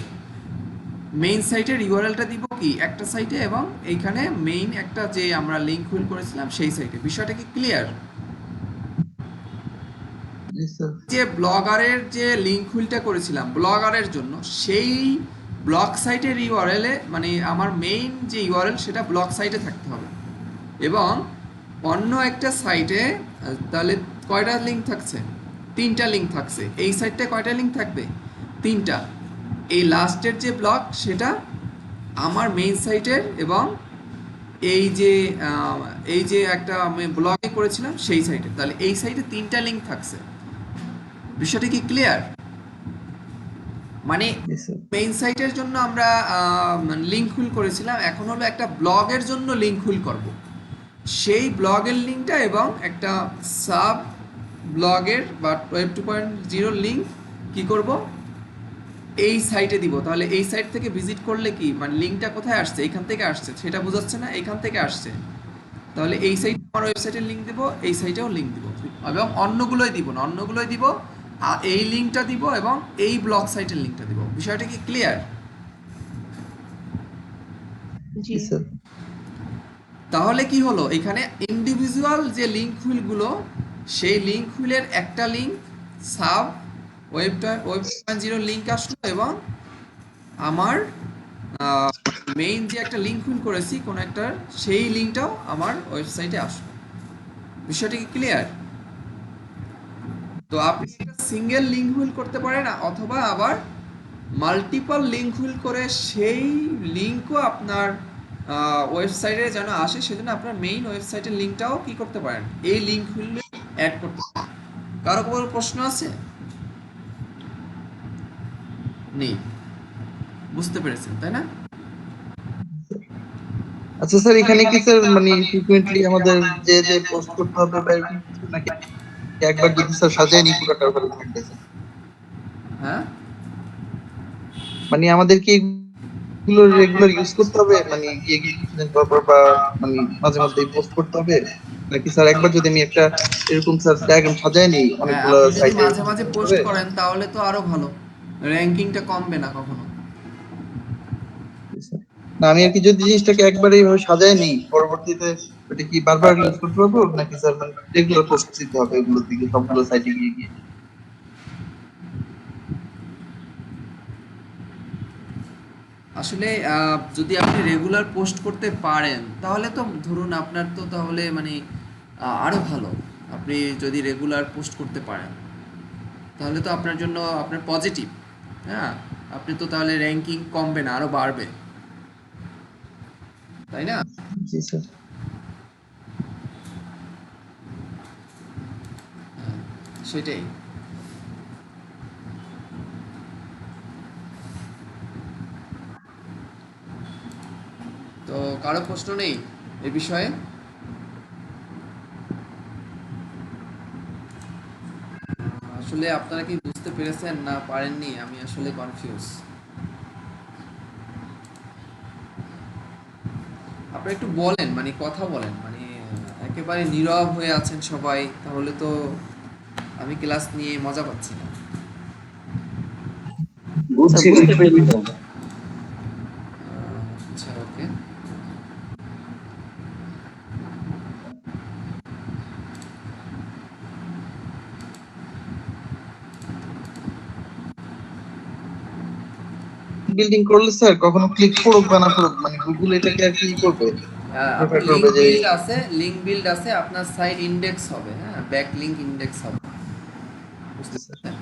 মেইন সাইটের ইউআরএলটা দিব কি একটা সাইটে, এবং এইখানে মেইন একটা যে আমরা লিঙ্ক হুইল করেছিলাম সেই সাইটে। বিষয়টা কি ক্লিয়ার? জি স্যার। যে ব্লগারের যে লিঙ্ক হুইলটা করেছিলাম ব্লগারের জন্য, সেই ব্লগ সাইটের ইউআরএলে মানে আমার মেইন যে ইউআরএল সেটা ব্লগ সাইটে থাকতে হবে, এবং অন্য একটা সাইটে তাহলে কয়টা লিঙ্ক থাকছে? 3টা লিঙ্ক থাকছে। এই সাইটটায় কয়টা লিঙ্ক থাকবে? 3টা। এই লাস্টের যে ব্লগ সেটা আমার মেইন সাইটের, এবং এই যে একটা আমি ব্লগে করেছিলাম সেই সাইটে, তাহলে এই সাইটে 3টা লিঙ্ক থাকছে। বিষয়টা কি ক্লিয়ার? মানে জি স্যার। মেইন সাইটের জন্য আমরা লিঙ্ক হুইল করেছিলাম, এখন হলো একটা ব্লগের জন্য লিঙ্ক হুইল করব, সেই ব্লগের লিঙ্কটা এবং একটা সাব ব্লগের বা ওয়েব 2.0 লিঙ্ক কি করব, এই সাইটে দিব। তাহলে এই সাইট থেকে ভিজিট করলে কি মানে লিঙ্কটা কোথায় আসছে? এখান থেকে আসছে, সেটা বোঝাচ্ছে না? এখান থেকে আসছে। তাহলে এই সাইটে আমার ওয়েবসাইটের লিঙ্ক দিব, এই সাইটেও লিঙ্ক দিব, এবং অন্যগুলোই দিব না, অন্যগুলোই দিব, আর এই লিঙ্কটা দিব এবং এই ব্লগ সাইটের লিঙ্কটা দিব। বিষয়টা কি ক্লিয়ার? জি। জি স্যার। তাহলে কি হলো, এখানে ইন্ডিভিজুয়াল যে লিঙ্ক হুইলগুলো, সেই লিঙ্ক হুইলের একটা লিঙ্ক সাব ওয়েব 2.0 লিঙ্ক আসলো, এবং আমার মেইন যে একটা লিঙ্ক হুইল করেছি কোনো একটা, সেই লিঙ্কটাও আমার ওয়েবসাইটে আসলো। বিষয়টা কি ক্লিয়ার? তো আপনি একটা সিঙ্গেল লিঙ্ক হুইল করতে পারেন, অথবা আবার মাল্টিপল লিঙ্ক হুইল করে সেই লিঙ্কও আপনার ওয়েবসাইটে যেন আসে, সেজন্য আপনার মেইন ওয়েবসাইটের লিঙ্কটাও কি করতে পারেন, এই লিঙ্ক হুইলে অ্যাড করতে পারেন। কারো কোনো প্রশ্ন আছে? নেই? বুঝতে পেরেছেন তাই না? আচ্ছা স্যার, এখানে কি স্যার মানে ফ্রিকোয়েন্টলি আমাদের যে যে পোস্ট করতে হবে বা এরকম কিছু, নাকি একবার যদি স্যার সাজায় নি পুরোটা ওখানে থাকবে স্যার? হ্যাঁ, মানে আমাদের কি এগুলো রেগুলার ইউজ করতে হবে, মানে গিয়ে গিয়ে কিছুদিন পর পর বা মানে মাঝে মাঝে পোস্ট করতে হবে, নাকি স্যার একবার যদি আমি একটা এরকম স্যার ডায়াগ্রাম সাজায় নিই হ্যাঁ, অনেকগুলো আপনি যদি সাইটে মাঝে মাঝে পোস্ট করেন তাহলে তো আরো ভালো, র্যাঙ্কিংটা কমবে না কখনো। না, আমি আর কি যদি জিনিসটাকে একবারে এইভাবে সাজায় নিই, পরবর্তীতে ওটা কি বারবার ইউজ করতে পারবো নাকি স্যার মানে রেগুলার পোস্ট দিতে হবে এগুলোর দিকে সবগুলো সাইটে গিয়ে গিয়ে? আসলে যদি আপনি রেগুলার পোস্ট করতে পারেন তাহলে তো ধরুন আপনার তো তাহলে মানে আরো ভালো। আপনি যদি রেগুলার পোস্ট করতে পারেন তাহলে তো আপনার জন্য আপনার পজিটিভ। হ্যাঁ, আপনি তো তাহলে র্যাঙ্কিং কমবে না, আরো বাড়বে, তাই না? জি স্যার। সেটাই। তো কারো প্রশ্ন নেই এ বিষয়ে? আসলে আপনারা কি বুঝতে পেরেছেন না পারেননি, আমি আসলে কনফিউজ। আপনি একটু বলেন, মানে কথা বলেন, মানে একেবারে নীরব হয়ে আছেন সবাই, তাহলে তো আমি ক্লাস নিয়ে মজা পাচ্ছি না। স্যার বুঝছি বুঝতে পেরেছি তো। আচ্ছা, ওকে। বিল্ডিং করলে স্যার কখনো ক্লিক করুক বা না করুক মানে গুগল এটাকে আর কি করবে, আপনার প্রেফার লিঙ্ক করবে যে বিল্ড আছে, লিঙ্ক বিল্ড আছে, আপনার সাইট ইন্ডেক্স হবে, হ্যাঁ, ব্যাক লিঙ্ক ইন্ডেক্স হবে, বুঝতে পারছেন?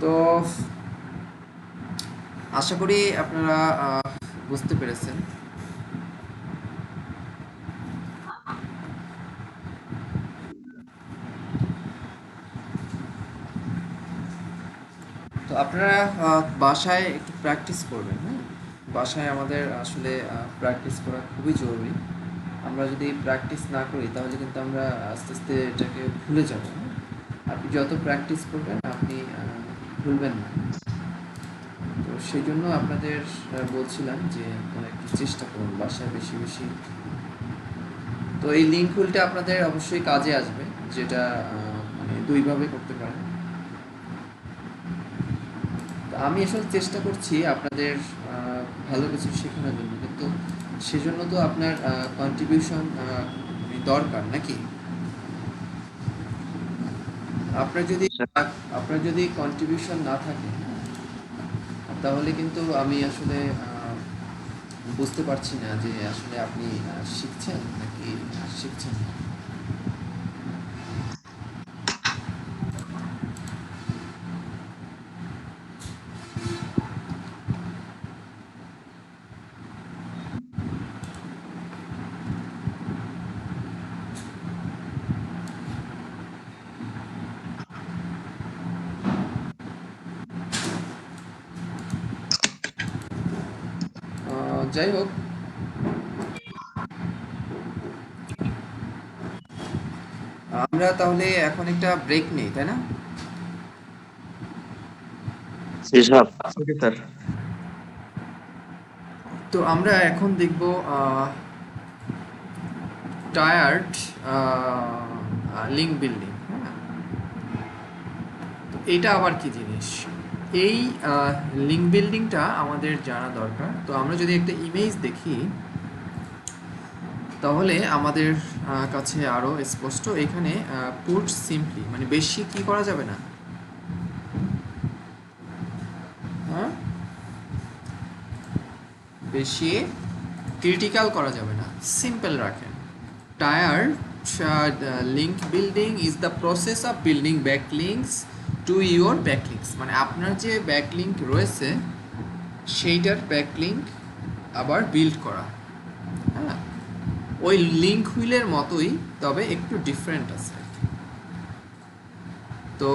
তো আশা করি আপনারা বুঝতে পেরেছেন। তো আপনারা বাসায় একটু প্র্যাকটিস করবেন, হ্যাঁ? বাসায় আমাদের আসলে প্র্যাকটিস করা খুবই জরুরি। আমরা যদি প্র্যাকটিস না করি তাহলে কিন্তু আমরা আস্তে আস্তে এটাকে ভুলে যাব, হ্যাঁ? আপনি যত প্র্যাকটিস করবেন আপনি ভুলবেন না। তো সেই জন্য আপনাদের বলছিলাম যে আপনারা একটু চেষ্টা করুন বাসায় বেশি বেশি। তো এই লিঙ্ক হুলটা আপনাদের অবশ্যই কাজে আসবে, যেটা মানে দুইভাবে করতে পারেন। তো আমি আসলে চেষ্টা করছি আপনাদের ভালো কিছু শেখানোর জন্য, কিন্তু সেজন্য তো আপনার কন্ট্রিবিউশন দরকার নাকি? আপনার যদি আপনার যদি কন্ট্রিবিউশন না থাকে তাহলে কিন্তু আমি আসলে বুঝতে পারছি না যে আসলে আপনি শিখছেন নাকি শিখছেন না। যাই হোক, আমরা তাহলে এখন একটা ব্রেক নেই, তাই না? জি স্যার। Okay sir. তো আমরা এখন দেখব টায়ার্ড লিঙ্ক বিল্ডিং। হ্যাঁ, তো এটা আবার কি জিনিস? এই লিঙ্ক বিল্ডিংটা আমাদের জানা দরকার। তো আমরা যদি একটা ইমেজ দেখি তাহলে আমাদের কাছে আরো স্পষ্ট। এখানে পুট সিম্পলি মানে বেশি কি করা যাবে না, হ্যাঁ, বেশি ক্রিটিক্যাল করা যাবে না, সিম্পল রাখেন। Tier link building is the process of building backlinks to your backlinks, মানে আপনার যে ব্যাকলিঙ্ক রয়েছে সেইটার ব্যাকলিঙ্ক আবার বিল্ড করা। হ্যাঁ, ওই লিঙ্ক হুইলের মতোই, তবে একটু ডিফারেন্ট আছে। তো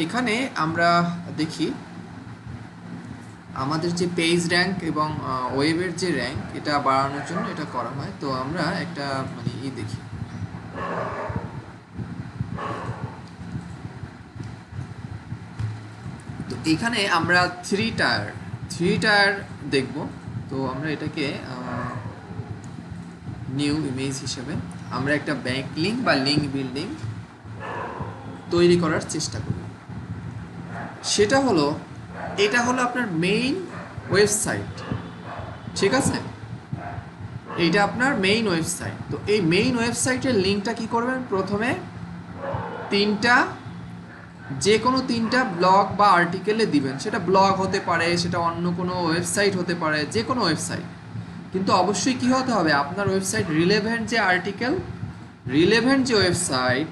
এখানে আমরা দেখি আমাদের যে পেজ র্যাঙ্ক এবং ওয়েবের যে র্যাঙ্ক এটা বাড়ানোর জন্য এটা করা হয়। তো আমরা একটা মানে দেখি, তো এখানে আমরা থ্রি টায়ার দেখব। তো আমরা এটাকে নিউ ইমেজ হিসেবে আমরা একটা ব্যাক লিঙ্ক বা লিঙ্ক বিল্ডিং তৈরি করার চেষ্টা করি। সেটা হলো, এটা হলো আপনার মেইন ওয়েবসাইট, ঠিক আছে? এইটা আপনার মেইন ওয়েবসাইট। তো এই মেইন ওয়েবসাইটের লিঙ্কটা কি করবেন? প্রথমে যে কোনো তিনটা ব্লগ বা আর্টিকেলে দিবেন। সেটা ব্লগ হতে পারে, সেটা অন্য কোনো ওয়েবসাইট হতে পারে, যে কোনো ওয়েবসাইট। কিন্তু অবশ্যই কি হতে হবে, আপনার ওয়েবসাইট রিলেভেন্ট যে আর্টিকেল, রিলেভেন্ট যে ওয়েবসাইট,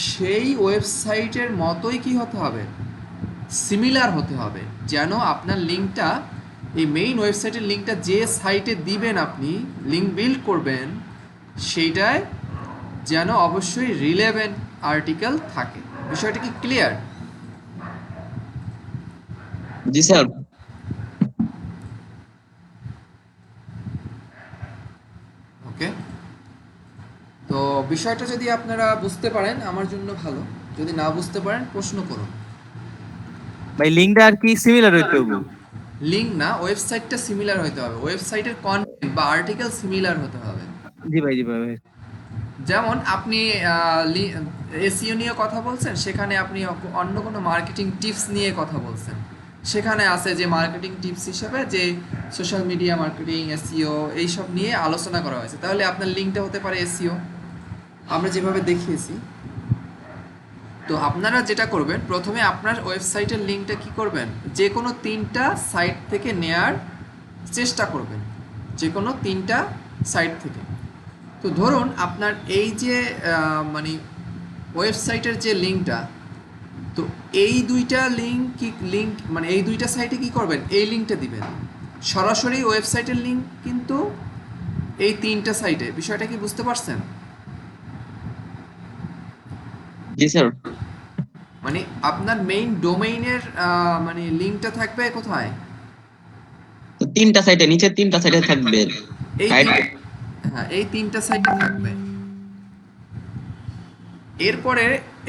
সেই ওয়েবসাইটের মতোই কি হতে হবে, সিমিলার হতে হবে, যেন আপনার লিঙ্কটা, এই মেইন ওয়েবসাইটের লিঙ্কটা যে সাইটে দিবেন, আপনি লিঙ্ক বিল্ড করবেন, সেইটায় যেন অবশ্যই রিলেভেন্ট আর্টিকেল থাকে। বিষয়টা কি ক্লিয়ার? জি স্যার। ওকে, তো বিষয়টা যদি আপনারা বুঝতে পারেন আমার জন্য ভালো, যদি না বুঝতে পারেন প্রশ্ন করুন। ভাই লিঙ্কটা আর কি সিমিলার হইতে হবে? লিঙ্ক না, ওয়েবসাইটটা সিমিলার হতে হবে, ওয়েবসাইটের কন্টেন্ট বা আর্টিকেল সিমিলার হতে হবে। জি ভাই, জি ভাই। যেমন আপনি এসইও নিয়ে কথা বলছেন, সেখানে আপনি অন্য কোনো মার্কেটিং টিপস নিয়ে কথা বলছেন, সেখানে আছে যে মার্কেটিং টিপস হিসেবে যে সোশ্যাল মিডিয়া মার্কেটিং, এসইও এইসব নিয়ে আলোচনা করা হয়েছে, তাহলে আপনার লিঙ্কটা হতে পারে এসইও, আমরা যেভাবে দেখিয়েছি। তো আপনারা যেটা করবেন, প্রথমে আপনার ওয়েবসাইটের লিঙ্কটা কি করবেন, যে কোনো তিনটা সাইট থেকে নেয়ার চেষ্টা করবেন, যে কোনো তিনটা সাইট থেকে। তো ধরুন আপনার এই যে মানে ওয়েবসাইটের যে লিঙ্কটা, তো এই দুইটা লিঙ্ক মানে এই দুইটা সাইটে কি করবেন, এই লিঙ্কটা দিবেন। সরাসরি ওয়েবসাইটের লিঙ্ক কিন্তু এই তিনটা সাইটে। বিষয়টা কি বুঝতে পারছেন? জি স্যার। মানে আপনার মেইন ডোমেইনের মানে লিঙ্কটা থাকবে কোথায়? তো তিনটা সাইটে, নিচের তিনটা সাইটে থাকবে। এই Site- হ্যাঁ, এই তিনটা সাইটে থাকবে।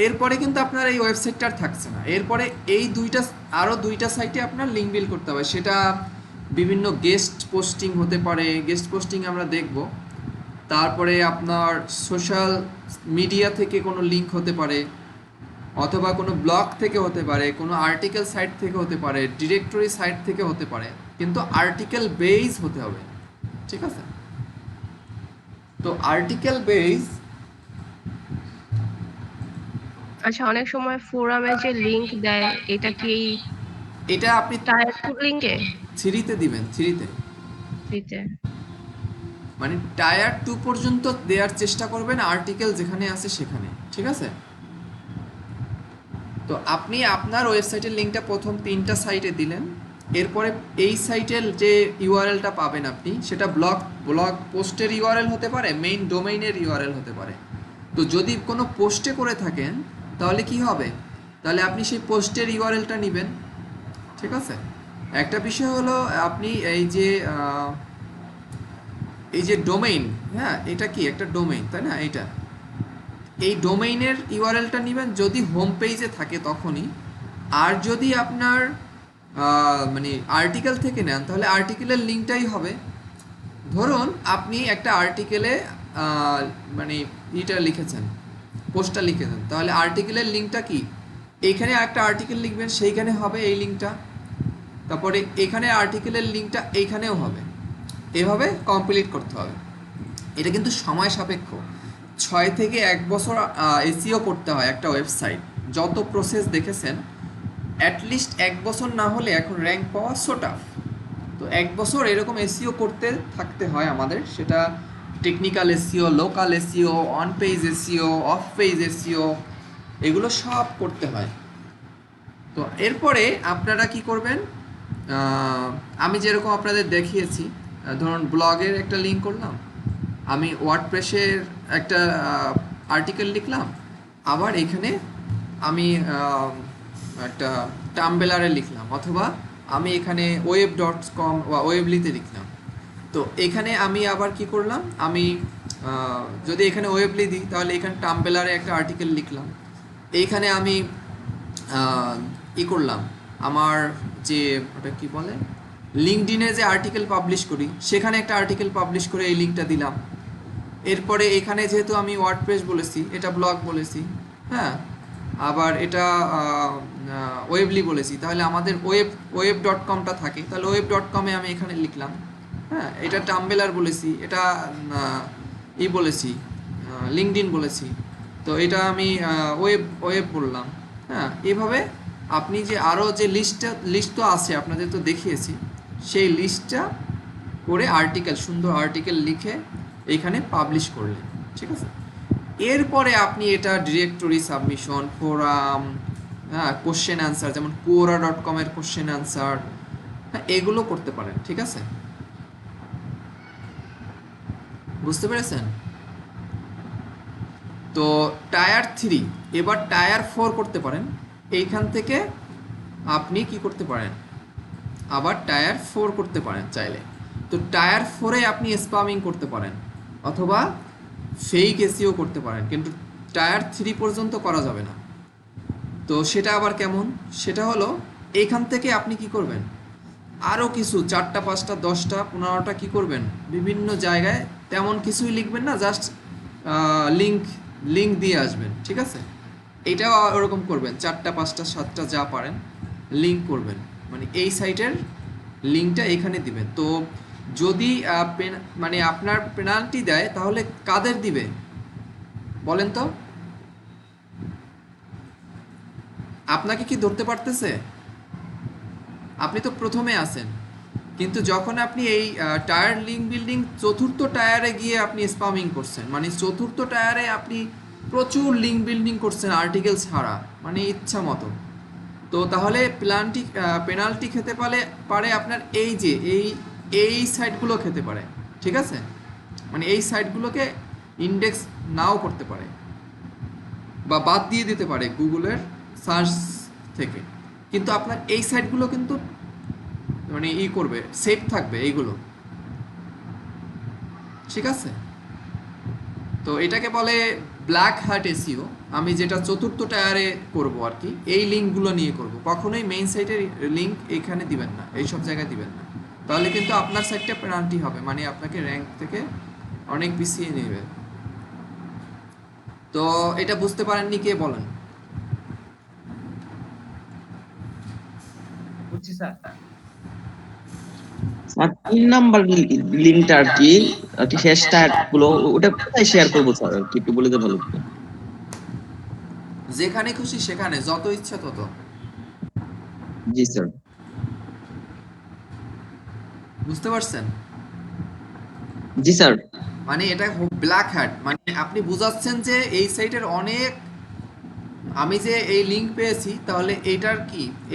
এরপরে কিন্তু আপনার এই ওয়েবসাইটটা আর থাকছে না। এরপরে এই আরো দুইটা সাইটে আপনার লিঙ্ক বিল্ড করতে হবে। সেটা বিভিন্ন গেস্ট পোস্টিং হতে পারে, গেস্ট পোস্টিং আমরা দেখব। তারপরে আপনার সোশ্যাল মিডিয়া থেকে কোনো লিঙ্ক হতে পারে, অথবা কোনো ব্লগ থেকে হতে পারে, কোনো আর্টিকেল সাইট থেকে হতে পারে, ডিরেক্টরি সাইট থেকে হতে পারে, কিন্তু আর্টিকেল বেস হতে হবে, ঠিক আছে? তো আর্টিকেল বেস, আচ্ছা, অনেক সময় ফোরামে যে লিংক দেয়, এটা কি এটা আপনি টায়ার টু লিংকে থ্রিতে দিবেন, দিতে? মানে টায়ার 2 পর্যন্ত দেওয়ার চেষ্টা করবেন আর্টিকেল যেখানে আছে সেখানে, ঠিক আছে? তো আপনি আপনার ওয়েবসাইটের লিঙ্কটা প্রথম তিনটা সাইটে দিলেন, এরপরে এই সাইটের যে ইউআরএলটা পাবেন আপনি, সেটা ব্লগ পোস্টের ইউআরএল হতে পারে, মেইন ডোমেইনের ইউআরএল হতে পারে। তো যদি কোনো পোস্টে করে থাকেন তাহলে কি হবে, তাহলে আপনি সেই পোস্টের ইউআরএলটা নেবেন, ঠিক আছে? একটা বিষয় হলো, আপনি এই যে ডোমেইন, হ্যাঁ, এটা কি একটা ডোমেইন, তাই না? এই ডোমেইনের ইউআরএলটা নেবেন যদি হোম পেজে থাকে তখনই। আর যদি আপনার মানে আর্টিকেল থেকে নেন, তাহলে আর্টিকেলের লিঙ্কটাই হবে। ধরুন আপনি একটা আর্টিকেলে মানে লিখেছেন, পোস্টটা লিখেছেন, তাহলে আর্টিকেলের লিঙ্কটা কি, এইখানে একটা আর্টিকেল লিখবেন, সেইখানে হবে এই লিঙ্কটা, তারপরে এখানে আর্টিকেলের লিঙ্কটা এইখানেও হবে। এভাবে কমপ্লিট করতে হবে। এটা কিন্তু সময় সাপেক্ষ, 6 থেকে 1 বছর এসইও করতে হয় একটা ওয়েবসাইট। যত প্রসেস দেখেছেন, অ্যাটলিস্ট 1 বছর না হলে এখন র্যাঙ্ক পাওয়া সো টাফ। তো 1 বছর এরকম এসইও করতে থাকতে হয় আমাদের, সেটা technical SEO, local SEO, on page SEO, of page SEO, এগুলো সব করতে হয়। তো এরপরে আপনারা কি করবেন, আমি যেরকম আপনাদের দেখিয়েছি, ধরুন ব্লগের একটা লিঙ্ক করলাম, আমি ওয়ার্ডপ্রেসের একটা আর্টিকেল লিখলাম, আবার এখানে আমি একটা টাম্বলারে লিখলাম, অথবা আমি এখানে web.com বা ওয়েবলিতে লিখলাম। তো এখানে আমি আবার কি করলাম, আমি যদি এখানে ওয়েবলি দিই তাহলে এখানে টাম্বেলারে একটা আর্টিকেল লিখলাম। এইখানে আমি ই করলাম, আমার যে ওটা কি বলে, লিঙ্কডইনে যে আর্টিকেল পাবলিশ করি সেখানে একটা আর্টিকেল পাবলিশ করে এই লিঙ্কটা দিলাম। এরপরে এখানে যেহেতু আমি ওয়ার্ডপ্রেস বলেছি, এটা ব্লগ বলেছি, হ্যাঁ, আবার এটা ওয়েবলি বলেছি, তাহলে আমাদের ওয়েব.কমটা থাকে, তাহলে ওয়েব.কমে আমি এখানে লিখলাম। হ্যাঁ, এটা টাম্বেলার বলেছি, এটা বলেছি, লিঙ্কডইন বলেছি, তো এটা আমি ওয়েব বললাম। হ্যাঁ, এভাবে আপনি যে আরও যে লিস্ট তো আছে আপনাদের তো দেখিয়েছি, সেই লিস্টটা করে আর্টিকেল, সুন্দর আর্টিকেল লিখে এইখানে পাবলিশ করলেন, ঠিক আছে। এরপরে আপনি এটা ডিরেক্টরি সাবমিশন, ফোরাম, হ্যাঁ, কোশ্চেন অ্যান্সার, যেমন quora.com এর কোশ্চেন অ্যান্সার, হ্যাঁ, এগুলো করতে পারেন, ঠিক আছে। বুঝতে পেরেছেন? তো টায়ার 3, এবার টায়ার 4 করতে পারেন। এইখান থেকে আপনি কি করতে পারেন, আবার টায়ার 4 করতে পারেন চাইলে। তো টায়ার 4-এ আপনি স্প্যামিং করতে পারেন অথবা ফেক এসইও করতে পারেন, কিন্তু টায়ার 3 পর্যন্ত করা যাবে না। তো সেটা আবার কেমন, সেটা হলো এইখান থেকে আপনি কি করবেন, আরও কিছু 4টা 5টা 10টা 15টা কি করবেন, বিভিন্ন জায়গায় তেমন কিছুই লিখবেন না, জাস্ট লিঙ্ক দিয়ে আসবেন, ঠিক আছে। এইটাও ওরকম করবেন, 4টা 5টা 7টা যা পারেন লিঙ্ক করবেন, মানে এই সাইটের লিঙ্কটা এখানে দিবেন। তো যদি মানে আপনার পেনাল্টি দেয় তাহলে কাদের দিবে বলেন তো? আপনাকে কি ধরতে পারতেছে? আপনি তো প্রথমে আছেন, কিন্তু যখন আপনি এই টায়ার লিঙ্ক বিল্ডিং 4র্থ টায়ারে গিয়ে আপনি স্প্যামিং করছেন, মানে 4র্থ টায়ারে আপনি প্রচুর লিঙ্ক বিল্ডিং করছেন আর্টিকেল ছাড়া, মানে ইচ্ছা মতো, তো তাহলে পেনাল্টি খেতে পারে আপনার এই যে এই সাইটগুলো খেতে পারে, ঠিক আছে। মানে এই সাইটগুলোকে ইন্ডেক্স নাও করতে পারে বা বাদ দিয়ে দিতে পারে গুগলের সার্চ থেকে, কিন্তু আপনার এই সাইটগুলো কিন্তু মানে করবে, সেফ থাকবে এইগুলো, ঠিক আছে। তো এটাকে বলে ব্ল্যাক হ্যাট এসইও। আমি যেটা 4র্থ টায়ারে করব আর কি, এই লিঙ্কগুলো নিয়ে করব, কখনোই মেইন সাইটের লিঙ্ক এখানে দিবেন না, এই সব জায়গায় দিবেন না, তাহলে কিন্তু আপনার সাইটটা পেনাল্টি হবে, মানে আপনাকে র্যাঙ্ক থেকে অনেক পিছিয়ে নেবে। তো এটা বুঝতে পারেননি কে বলেন? বুঝছি স্যার। স্যার 3 নাম্বার লিঙ্কটা আর কি শেষ টায়ার গুলো ওটা কোথায় শেয়ার করবো স্যার, আর কি একটু বলে দিতে ভালো হতো। যেখানে খুশি সেখানে, যত ইচ্ছা তত। জি স্যার। বুঝতে পারছেন? জি স্যার। মানে এটা ব্ল্যাক হ্যাট, মানে আপনি বুঝাচ্ছেন যে এই সাইটের অনেক, আমি যে এই লিঙ্ক পেয়েছি তাহলে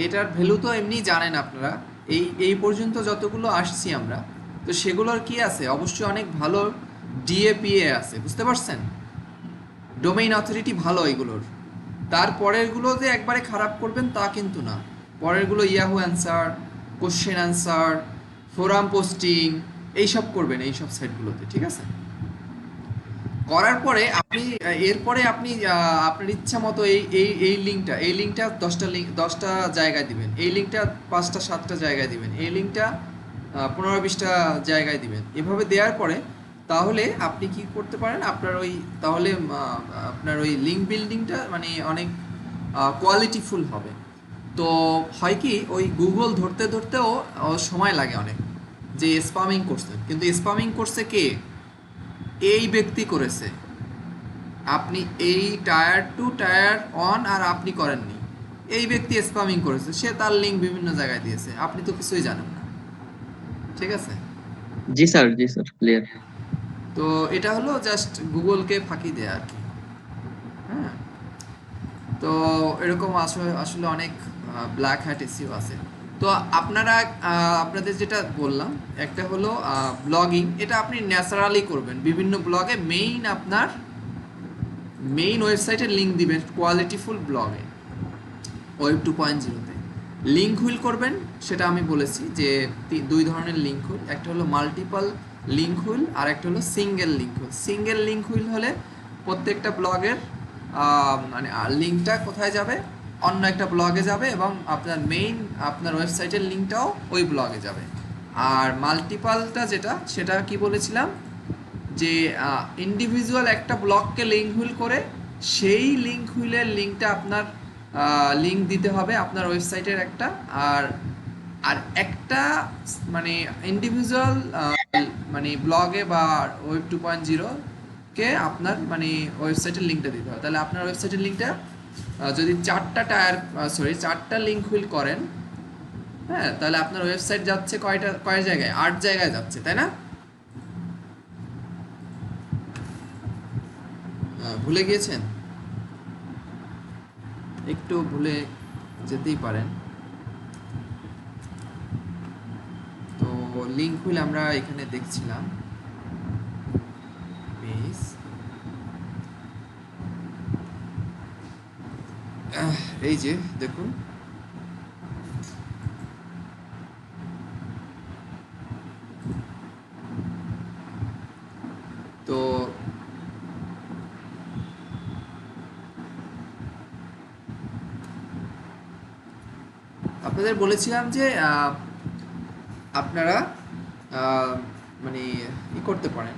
এটার ভ্যালু তো এমনি জানেন আপনারা, এই পর্যন্ত যতগুলো আসছি আমরা, তো সেগুলোর কি আছে, অবশ্যই অনেক ভালো ডিএপিএ আছে, বুঝতে পারছেন, ডোমেইন অথরিটি ভালো এগুলোর। তারপরেরগুলো যে একবারে খারাপ করবেন তা কিন্তু না, পরেরগুলো Yahoo answer, question answer, forum posting, এইসব করবেন এইসব সাইটগুলোতে, ঠিক আছে। করার পরে আপনি এরপরে আপনি আপনার ইচ্ছা মতো এই লিঙ্কটা 10টা জায়গায় দিবেন, এই লিঙ্কটা 5টা 7টা জায়গায় দিবেন, এই লিঙ্কটা 15-20টা জায়গায় দিবেন। এভাবে দেওয়ার পরে তাহলে আপনি কি করতে পারেন, আপনার ওই লিঙ্ক বিল্ডিংটা মানে অনেক কোয়ালিটিফুল হবে। তো হয় কি, ওই গুগল ধরতেও সময় লাগে অনেক, যে স্প্যামিং করছে, কিন্তু স্প্যামিং করছে কে, এই ব্যক্তি করেছে, আপনি এই টায়ার 2 টায়ার 1 আর আপনি করেননি, এই ব্যক্তি স্প্যামিং করেছে, সে তার লিঙ্ক বিভিন্ন জায়গায় দিয়েছে, আপনি তো কিছুই জানেন না, ঠিক আছে। জি স্যার, জি স্যার, ক্লিয়ার। তো এটা হলো জাস্ট গুগলকে ফাঁকি দেয়া আর কি। হ্যাঁ, তো এরকম আসলে অনেক ব্ল্যাক হ্যাট এসইও আছে। তো আপনাদের যেটা বললাম, একটা হলো ব্লগিং, এটা আপনি ন্যাচারালি করবেন, বিভিন্ন ব্লগে আপনার মেইন ওয়েবসাইটের লিঙ্ক দিবেন কোয়ালিটিফুল ব্লগে, ওয়েব 2.0-তে। লিঙ্ক হুইল করবেন সেটা আমি বলেছি যে দুই ধরনের লিঙ্ক হুইল, একটা হলো মাল্টিপল লিঙ্ক হুইল আর একটা হলো single link wheel. Single link wheel হলে প্রত্যেকটা ব্লগের মানে লিঙ্কটা কোথায় যাবে, অন্য একটা ব্লগে যাবে এবং আপনার মেইন আপনার ওয়েবসাইটের লিঙ্কটাও ওই ব্লগে যাবে। আর মাল্টিপলটা যেটা, সেটা কি বলেছিলাম যে ইন্ডিভিজুয়াল একটা ব্লককে লিঙ্ক হুইল করে সেই লিঙ্ক হুইলের লিঙ্কটা আপনার লিঙ্ক দিতে হবে আপনার ওয়েবসাইটের একটা, আর আর একটা মানে ইন্ডিভিজুয়াল মানে ব্লগে বা ওয়েব 2.0 কে আপনার মানে ওয়েবসাইটের লিঙ্কটা দিতে হবে। তাহলে আপনার ওয়েবসাইটের লিঙ্কটা যদি চারটা লিঙ্ক হুইল করেন, হ্যাঁ, তাহলে আপনার ওয়েবসাইট যাচ্ছে কয় জায়গায়, 8 জায়গায় যাচ্ছে, তাই না? ভুলে গিয়েছেন? একটু ভুলে যেতেই পারেন। তো লিঙ্ক হুইল আমরা এখানে দেখছিলাম, বেশ এই যে দেখুন, তো আপনাদের বলেছিলাম যে আপনারা মানে করতে পারেন।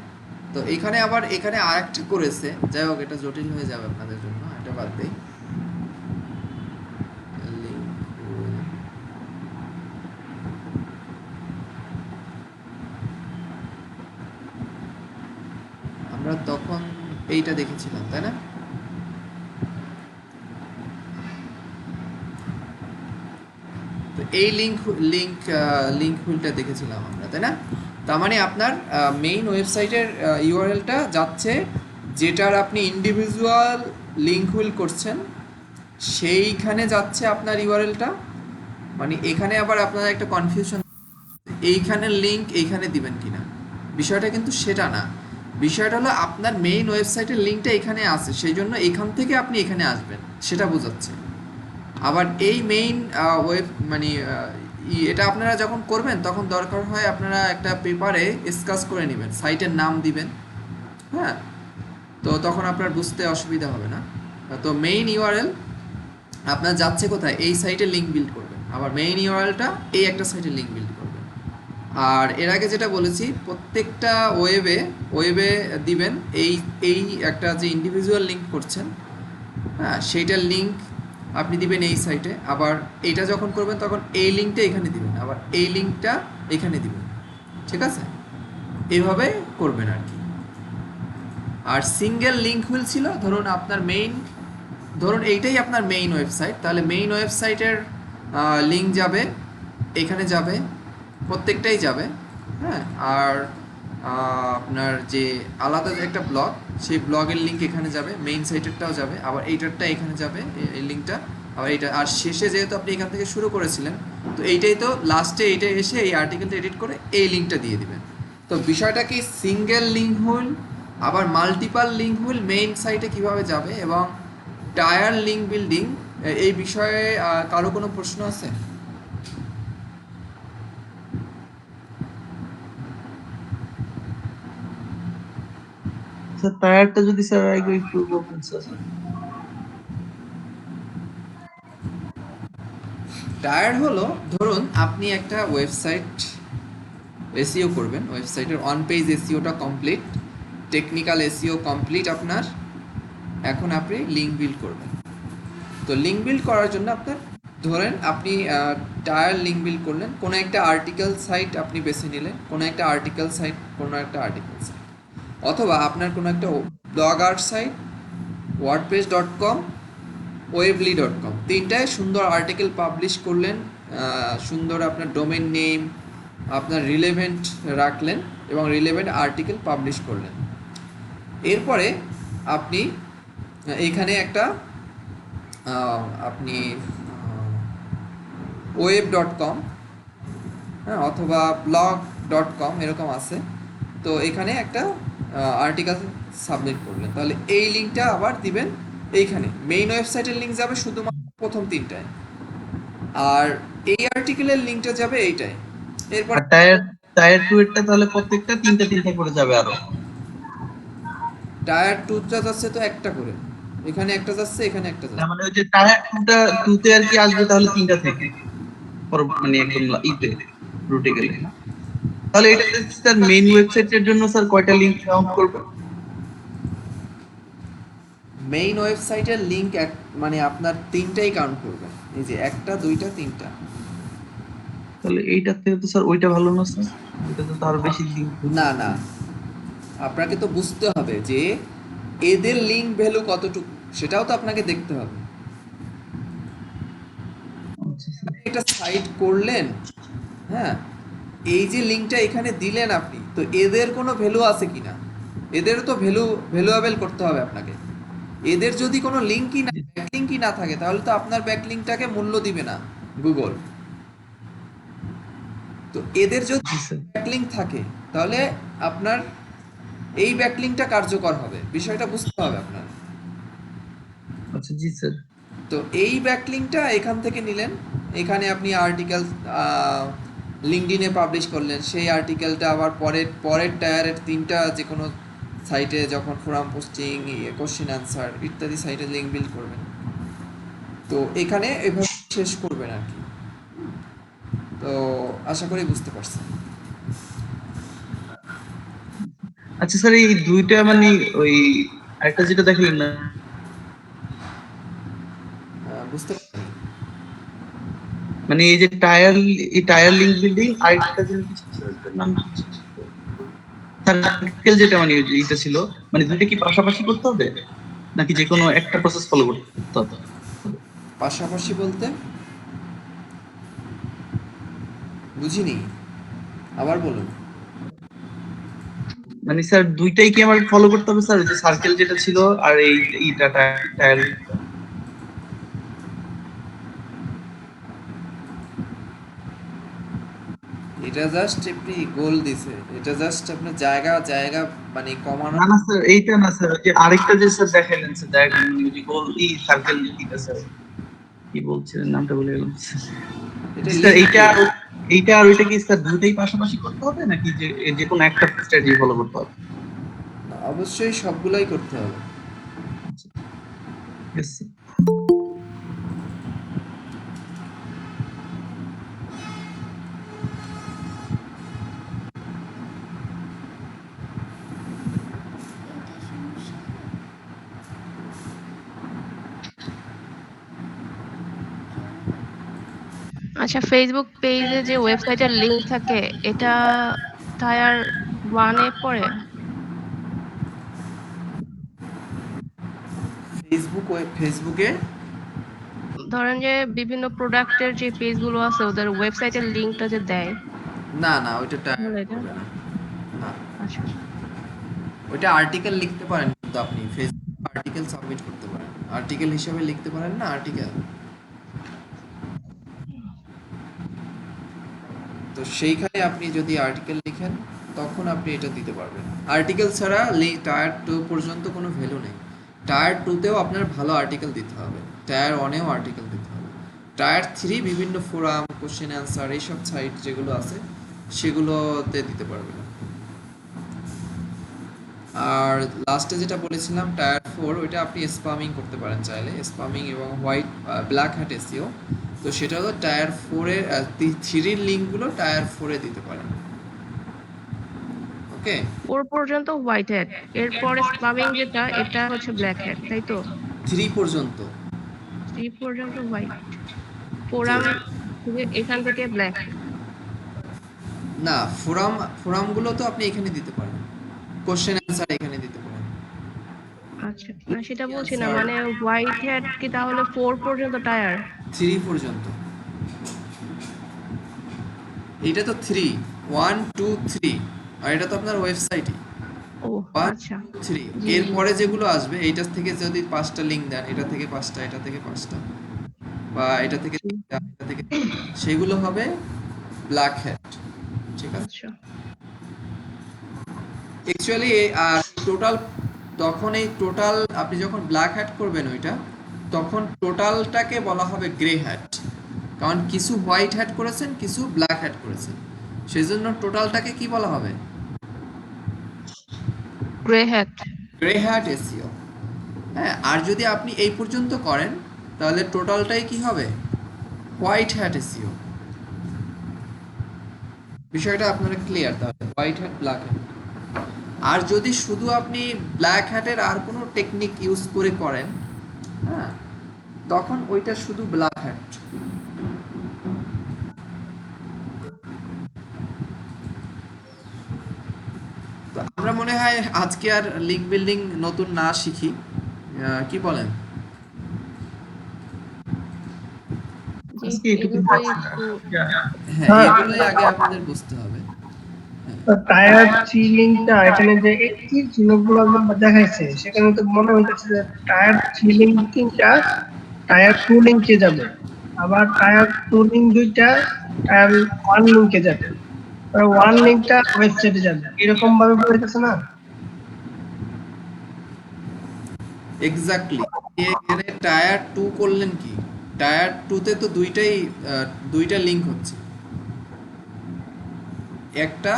তো এখানে আরেকটা করেছে, যাই হোক এটা জটিল হয়ে যাবে আপনাদের জন্য, এটা বাদ দেই। আমরা তখন এইটা দেখেছিলাম, তাই না? তো এই লিঙ্ক হুইলটা দেখেছিলাম আমরা, তাই না? তার মানে আপনার মেইন ওয়েবসাইটের ইউআরএলটা যাচ্ছে, যেটার আপনি ইন্ডিভিজুয়াল লিঙ্ক হুইল করছেন সেইখানে যাচ্ছে আপনার ইউআরএলটা। মানে এখানে আবার আপনার একটা কনফিউশন, এইখানের লিঙ্ক এইখানে দিবেন কিনা, বিষয়টা কিন্তু সেটা না। বিষয়টা হলো আপনার মেইন ওয়েবসাইটের লিঙ্কটা এখানে আছে, সেই জন্য এখান থেকে আপনি এখানে আসবেন, সেটা বোঝাচ্ছে। আবার এই মেইন ওয়েব মানে এটা আপনারা যখন করবেন তখন দরকার হয় আপনারা একটা পেপারে স্কেচ করে নেবেন, সাইটের নাম দিবেন, হ্যাঁ, তো তখন আপনার বুঝতে অসুবিধা হবে না। তো মেইন ইউআরএল আপনার যাচ্ছে কোথায়, এই সাইটে লিঙ্ক বিল্ড করবেন, আবার মেইন ইউআরএলটা এই একটা সাইটে লিঙ্ক বিল্ড করবেন। আর এর আগে যেটা বলেছি, প্রত্যেকটা ওয়েবে দিবেন এই একটা যে ইন্ডিভিজুয়াল লিঙ্ক করছেন, হ্যাঁ, সেইটার লিঙ্ক আপনি দিবেন এই সাইটে, আবার এইটা যখন করবেন তখন এই লিঙ্কটা এখানে দিবেন, আবার এই লিঙ্কটা এখানে দিবেন, ঠিক আছে? এইভাবে করবেন আর কি। আর সিঙ্গেল লিঙ্ক হুইল ছিল, ধরুন এইটাই আপনার মেইন ওয়েবসাইট, তাহলে মেইন ওয়েবসাইটের লিঙ্ক যাবে এখানে, যাবে প্রত্যেকটাই যাবে, হ্যাঁ। আর আপনার যে আলাদা একটা ব্লগ, সেই ব্লগের লিঙ্ক এখানে যাবে, মেইন সাইটেরটাও যাবে, আবার এইটারটা এখানে যাবে এই লিঙ্কটা, আবার এইটা, আর শেষে যেহেতু আপনি এখান থেকে শুরু করেছিলেন, তো এইটাই তো লাস্টে এইটা এসে এই আর্টিকেলটা এডিট করে এই লিঙ্কটা দিয়ে দিবেন। তো বিষয়টা কি, সিঙ্গেল লিঙ্ক হুইল আবার মাল্টিপাল লিঙ্ক হুইল মেইন সাইটে কিভাবে যাবে এবং টায়ার লিঙ্ক বিল্ডিং, এই বিষয়ে কারো কোনো প্রশ্ন আছে? স্যার টায়ারটা যদি স্যার একটু বলতেন স্যার। টায়ার হলো, ধরুন আপনি একটা ওয়েবসাইট এসইও করবেন, ওয়েবসাইটের অন পেজ এসইওটা কমপ্লিট, টেকনিক্যাল এসইও কমপ্লিট আপনার, এখন আপনি লিঙ্ক বিল্ড করবেন। তো লিঙ্ক বিল্ড করার জন্য আপনার, ধরেন আপনি টায়ার লিঙ্ক বিল্ড করলেন, কোনো একটা আর্টিকেল সাইট আপনি বেছে নিলেন, কোনো একটা আর্টিকেল সাইট, অথবা আপনার কোনো একটা ব্লগার সাইট, wordpress.com, ওয়েবলি.com, তিনটায় সুন্দর আর্টিকেল পাবলিশ করলেন, সুন্দর আপনার ডোমেন নেম, আপনার রিলেভেন্ট রাখলেন এবং রিলেভেন্ট আর্টিকেল পাবলিশ করলেন। এরপরে আপনি এইখানে একটা আপনি web.com, হ্যাঁ, অথবা blog.com এরকম আছে, তো এখানে একটা আর্টিকেল সাবমিট করলেন, তাহলে এই লিঙ্কটা আবার দিবেন এইখানে, মেইন ওয়েবসাইটের লিঙ্ক যাবে শুধুমাত্র প্রথম তিনটায়, আর এই আর্টিকেলের লিংকটা যাবে এইটাই। এরপর আর টায়ার টায়ার 2 এরটা তাহলে প্রত্যেকটা তিনটা তিনটা করে যাবে আরো। টায়ার 2টা যাচ্ছে তো একটা করে, এখানে একটা যাচ্ছে, এখানে একটা তার যাচ্ছে। মানে ওই যে টায়ার 2টা 2 তে আর কি আসবে তাহলে তিনটা থেকে মানে একদম ইতে রুটে গেলে না? তাহলে এটা স্যার মেইন ওয়েবসাইটের জন্য স্যার কয়টা লিংক কাউন্ট করবে? মেইন ওয়েবসাইটের লিংক এক মানে আপনার তিনটাই কাউন্ট করবে, এই যে একটা দুইটা তিনটা। তাহলে এইটার থেকে তো স্যার ওইটা ভালো না স্যার? এটা তো আরো বেশি লিংক। না না, আপনাকে তো বুঝতে হবে যে এদের লিংক ভ্যালু কতটুকু, সেটাও তো আপনাকে দেখতে হবে। একটা সাইট করলেন, হ্যাঁ, এই যে লিংকটা এখানে দিলেন আপনি, তো এদের কোনো ভ্যালু আছে কিনা, এদের তো ভ্যালুয়েবল করতে হবে আপনাকে। এদের যদি কোনো লিংকই না, ব্যাকলিংকই না থাকে, তাহলে তো আপনার ব্যাকলিংকটাকে মূল্য দিবে না গুগল। তো এদের যদি ব্যাকলিংক থাকে, তাহলে আপনার এই ব্যাকলিংকটা কার্যকর হবে, বিষয়টা বুঝতে হবে আপনার। আচ্ছা জি স্যার। তো এই ব্যাকলিংকটা এখান থেকে নিলেন, এখানে আপনি আর্টিকেল লিঙ্কডইনে পাবলিশ করলেন, সেই আর্টিকেলটা আবার পরের টায়ারের তিনটা যে কোনো সাইটে যখন ফোরাম পোস্টিং, কোশ্চেন অ্যান্সার ইত্যাদি সাইটে লিঙ্ক বিল্ড করবেন, তো এখানে এভাবে শেষ করবেন আর কি। তো আশা করি বুঝতে পারছেন। আচ্ছা স্যার এই দুইটা মানে ওই আরেকটা যেটা দেখালেন না, বুঝতে পারছেন? মানে এই যে টায়ার লিংক বিল্ডিং আরেকটা যেটা কি ছিল ওটার নাম কি ছিল? সার্কেল যেটা মানে এইটা ছিল, মানে দুইটা কি পাশাপাশি করতে হবে নাকি যে কোনো একটা প্রসেস ফলো করতে হবে? পাশাপাশি বলতে বুঝিনি, আবার বলুন। মানে স্যার দুইটাই কি আমার ফলো করতে হবে স্যার, যে সার্কেল যেটা ছিল আর এইটা টায়ার? এটা জাস্ট আপনি গোল দিছে, এটা জাস্ট আপনার জায়গা জায়গা মানে কমানো। না না স্যার এইটা না স্যার, যে আরেকটা যে স্যার দেখাইলেন স্যার ডায়াগ্রাম যে গোল সার্কেল এটা স্যার কি বলছিলেন নামটা ভুলে গেলাম এটা স্যার। link এইটা দিয়ে। এইটা আর ওইটা কি স্যার দুইটাই পাশাপাশি করতে হবে নাকি যে যে কোনো একটা স্ট্র্যাটেজি ফলো করতে হবে? অবশ্যই সবগুলাই করতে হবে। Yes, sir. আচ্ছা, ফেসবুক পেজে যে ওয়েবসাইটের লিংক থাকে, এটা টায়ার 1 এ পড়ে? ফেসবুকে ধরেন যে বিভিন্ন প্রোডাক্টের যে পেজগুলো আছে ওদের ওয়েবসাইটের লিংকটা যে দেয়, না না, ওইটা টায়ার তাহলে এটা? করবে না। না, আচ্ছা ওইটা আর্টিকেল লিখতে পারেন, কিন্তু আপনি ফেসবুক আর্টিকেল সাবমিট করতে পারেন, আর্টিকেল হিসেবে লিখতে পারেন না আর্টিকেল। তো সেইখানে আপনি যদি আর্টিকেল লিখেন, তখন আপনি এটা দিতে পারবেন। আর্টিকেল ছাড়া টায়ার 2 পর্যন্ত কোনো ভ্যালু নেই। টায়ার 2তেও আপনার ভালো আর্টিকেল দিতে হবে, টায়ার 1এও আর্টিকেল দিতে হবে। টায়ার 3 বিভিন্ন ফোরাম, কোশ্চেন অ্যান্সার এইসব সাইট যেগুলো আছে সেগুলোতে দিতে পারবেন। আর লাস্টে যেটা বলেছিলাম টায়ার 4, ওইটা আপনি স্পামিং করতে পারেন চাইলে, স্পামিং এবং ব্ল্যাক হ্যাট এসইও। তো সেটা হলো টায়ার 4-এর 3-এর লিঙ্কগুলো টায়ার 4-এ দিতে পারেন। ওকে, 4 পর্যন্ত হোয়াইট হ্যাট, এরপরে স্পামিং যেটা এটা হচ্ছে ব্ল্যাক হ্যাট, তাই তো? 3 পর্যন্ত। 3 পর্যন্ত হোয়াইট, ফোরাম এখান থেকে ব্ল্যাক। না, ফোরামগুলো তো আপনি এখানে দিতে পারেন, কোশ্চেন অ্যান্সার এখানে দিতে পারেন। আচ্ছা না, সেটা বলছি না, মানে হোয়াইট হ্যাট কি তাহলে 4 পর্যন্ত টায়ার? 3 পর্যন্ত। এটা তো 3, 1 2 3, আর এটা তো আপনার ওয়েবসাইটই। ও 1 আচ্ছা 2 3, জি, জি। এরপরে যেগুলো আসবে এইটার থেকে যদি 5টা লিঙ্ক দেন, এটা থেকে 5টা, এটা থেকে 5টা, বা এটা থেকে 3টা, এটা থেকে 3টা, সেগুলো হবে ব্ল্যাক হ্যাট। ঠিক আছে, আচ্ছা অ্যাকচুয়ালি টোটাল, তখন এই টোটাল আপনি যখন ব্ল্যাক হ্যাট করবেন ওইটা, তখন টোটালটাকে বলা হবে গ্রে হ্যাট। কারণ কিছু হোয়াইট হ্যাট করেছেন, কিছু ব্ল্যাক হ্যাট করেছেন, সেই জন্য টোটালটাকে কি বলা হবে? Grey hat. Grey hat SEO. হ্যাঁ, আর যদি আপনি এই পর্যন্ত করেন তাহলে টোটালটাই কি হবে? White hat SEO. বিষয়টা আপনারা ক্লিয়ার? তাহলে হোয়াইট হ্যাট, ব্ল্যাক হ্যাট। আর যদি শুধু আপনি ব্ল্যাক হ্যাটের আর কোনো টেকনিক ইউজ করে করেন, হ্যাঁ, তখন ওইটা শুধু ব্ল্যাক হ্যাট। তো আমরা মনে হয় আজকে আর লিঙ্ক বিল্ডিং নতুন না শিখি, কি বলেন? জি, আজকে এটুকু এগুলোই থাকছে। একটু হ্যাঁ, এগুলোই আগে আপনাদের বুঝতে হবে। টায়ার সিলিংটা এখানে যে এই চিহ্নগুলো দেখাইছে সেখানে তো মনে হইতেছে যে টায়ার সিলিংটা টায়ার টু লিঙ্কে যাবে, আবার টায়ার টু লিঙ্ক দুইটা টায়ার ওয়ান লিঙ্কে যাবে, ওয়ান লিঙ্কটা ওয়েবসাইটে যাবে, এরকম ভাবে বলতেছে না? এক্স্যাক্টলি। এখানে টায়ার 2 করলেন কি? টায়ার 2 তে তো দুইটা লিংক হচ্ছে, একটা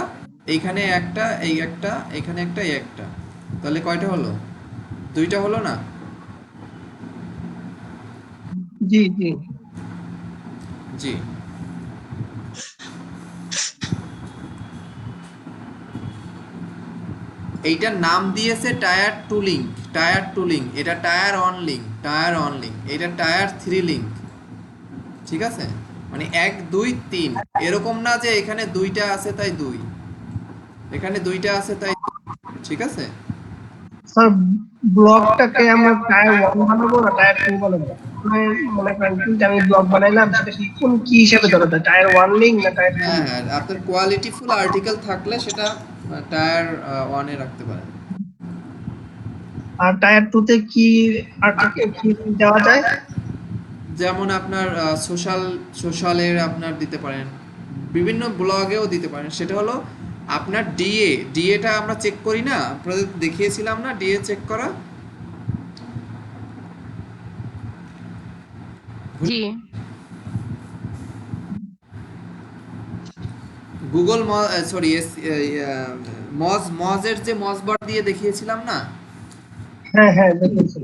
এইখানে, একটা এই, একটা এখানে, একটা এই, একটা। তাহলে কয়টা হলো? দুইটা হলো না? জি জি। জি। এইটার নাম দিয়েছে টায়ার 2 লিংক, টায়ার 2 লিংক। এটা tyre on link, tyre on link. এটা টায়ার 3 লিংক। ঠিক আছে? মানে 1 2 3, এরকম না যে এখানে দুইটা আছে তাই 2, এখানে দুইটা আছে তাই 2। ঠিক আছে? স্যার ব্লকটাকে আমরা টায়ার ওয়ান বানাবো না টায়ার টু বানাবো? মানে মনে করেন কিন্তু আমি ব্লক বানাইলাম, সেটা কি হিসাবে ধরা যায়, টায়ার ওয়ান লিঙ্ক না টায়ার টু? হ্যাঁ হ্যাঁ, আপনার কোয়ালিটিফুল আর্টিকেল থাকলে সেটা টায়ার 1 এ রাখতে পারেন। আর টায়ার টু তে কি আর্টিকেল কি দেওয়া যায়? যেমন আপনার সোশ্যালের আপনার দিতে পারেন, বিভিন্ন ব্লগেও দিতে পারেন। সেটা হলো আপনার ডিএটা আমরা চেক করি না, আপনাদের দেখিয়েছিলাম না ডিএ চেক করা? জি। গুগল সরি মজের যে মজবার দিয়ে দেখিয়েছিলাম না, হ্যাঁ হ্যাঁ দেখেছি।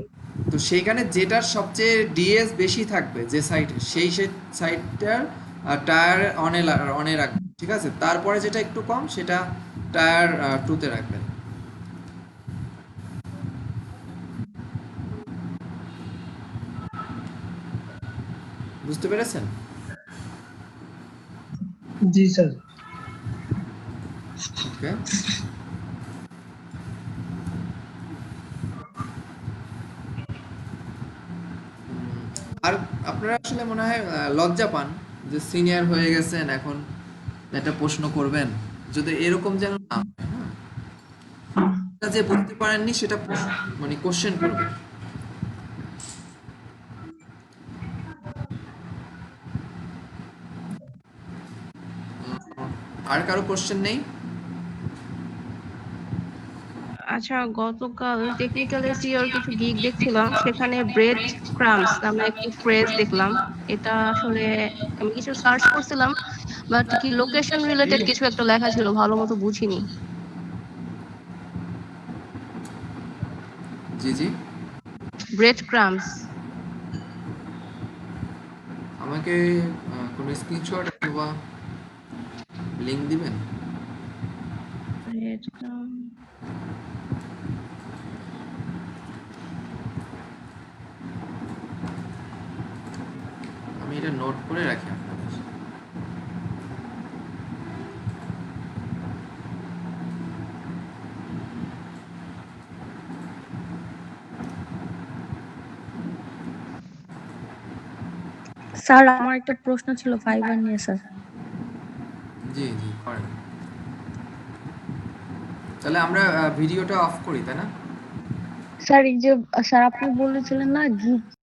তো সেইখানে যেটার সবচেয়ে ডিএস বেশি থাকবে যে সাইটে, সেই সাইটটার টায়ার অনে রাখবেন। ঠিক আছে? তারপরে যেটা একটু কম সেটা টায়ার 2 তে রাখবেন। বুঝতে পেরেছেন? জি স্যার। ওকে। আর আপনারা আসলে মনে হয় লজ্জা পান যে সিনিয়র হয়ে গেছেন, এখন একটা প্রশ্ন করবেন, যদি এরকম যেন না হয়, হ্যাঁ? আপনারা যে বুঝতে পারেননি সেটা মানে কোশ্চেন করবেন। আর কারো কোশ্চেন নেই? আচ্ছা, গতকাল টেকনিক্যাল এসইওর কিছু গিগ দেখছিলাম, সেখানে ব্রেড ক্রাম্বস নামে একটি ফ্রেজ দেখলাম। এটা আসলে আমি কিছু সার্চ করছিলাম, বাট কি লোকেশন রিলেটেড কিছু একটা লেখা ছিল, ভালো মতো বুঝিনি। জি জি। Bread crumbs. আমাকে কোনো স্ক্রিনশট অথবা লিংক দিবেন? Bread crumb. আমি এটা নোট করে রাখি আপনাদের। স্যার আমার একটা প্রশ্ন ছিল ফাইবার নিয়ে স্যার। জি জি, করেন। তাহলে আমরা ভিডিওটা অফ করি, তাই না? স্যার এই যে স্যার আপনি বলেছিলেন না গিগ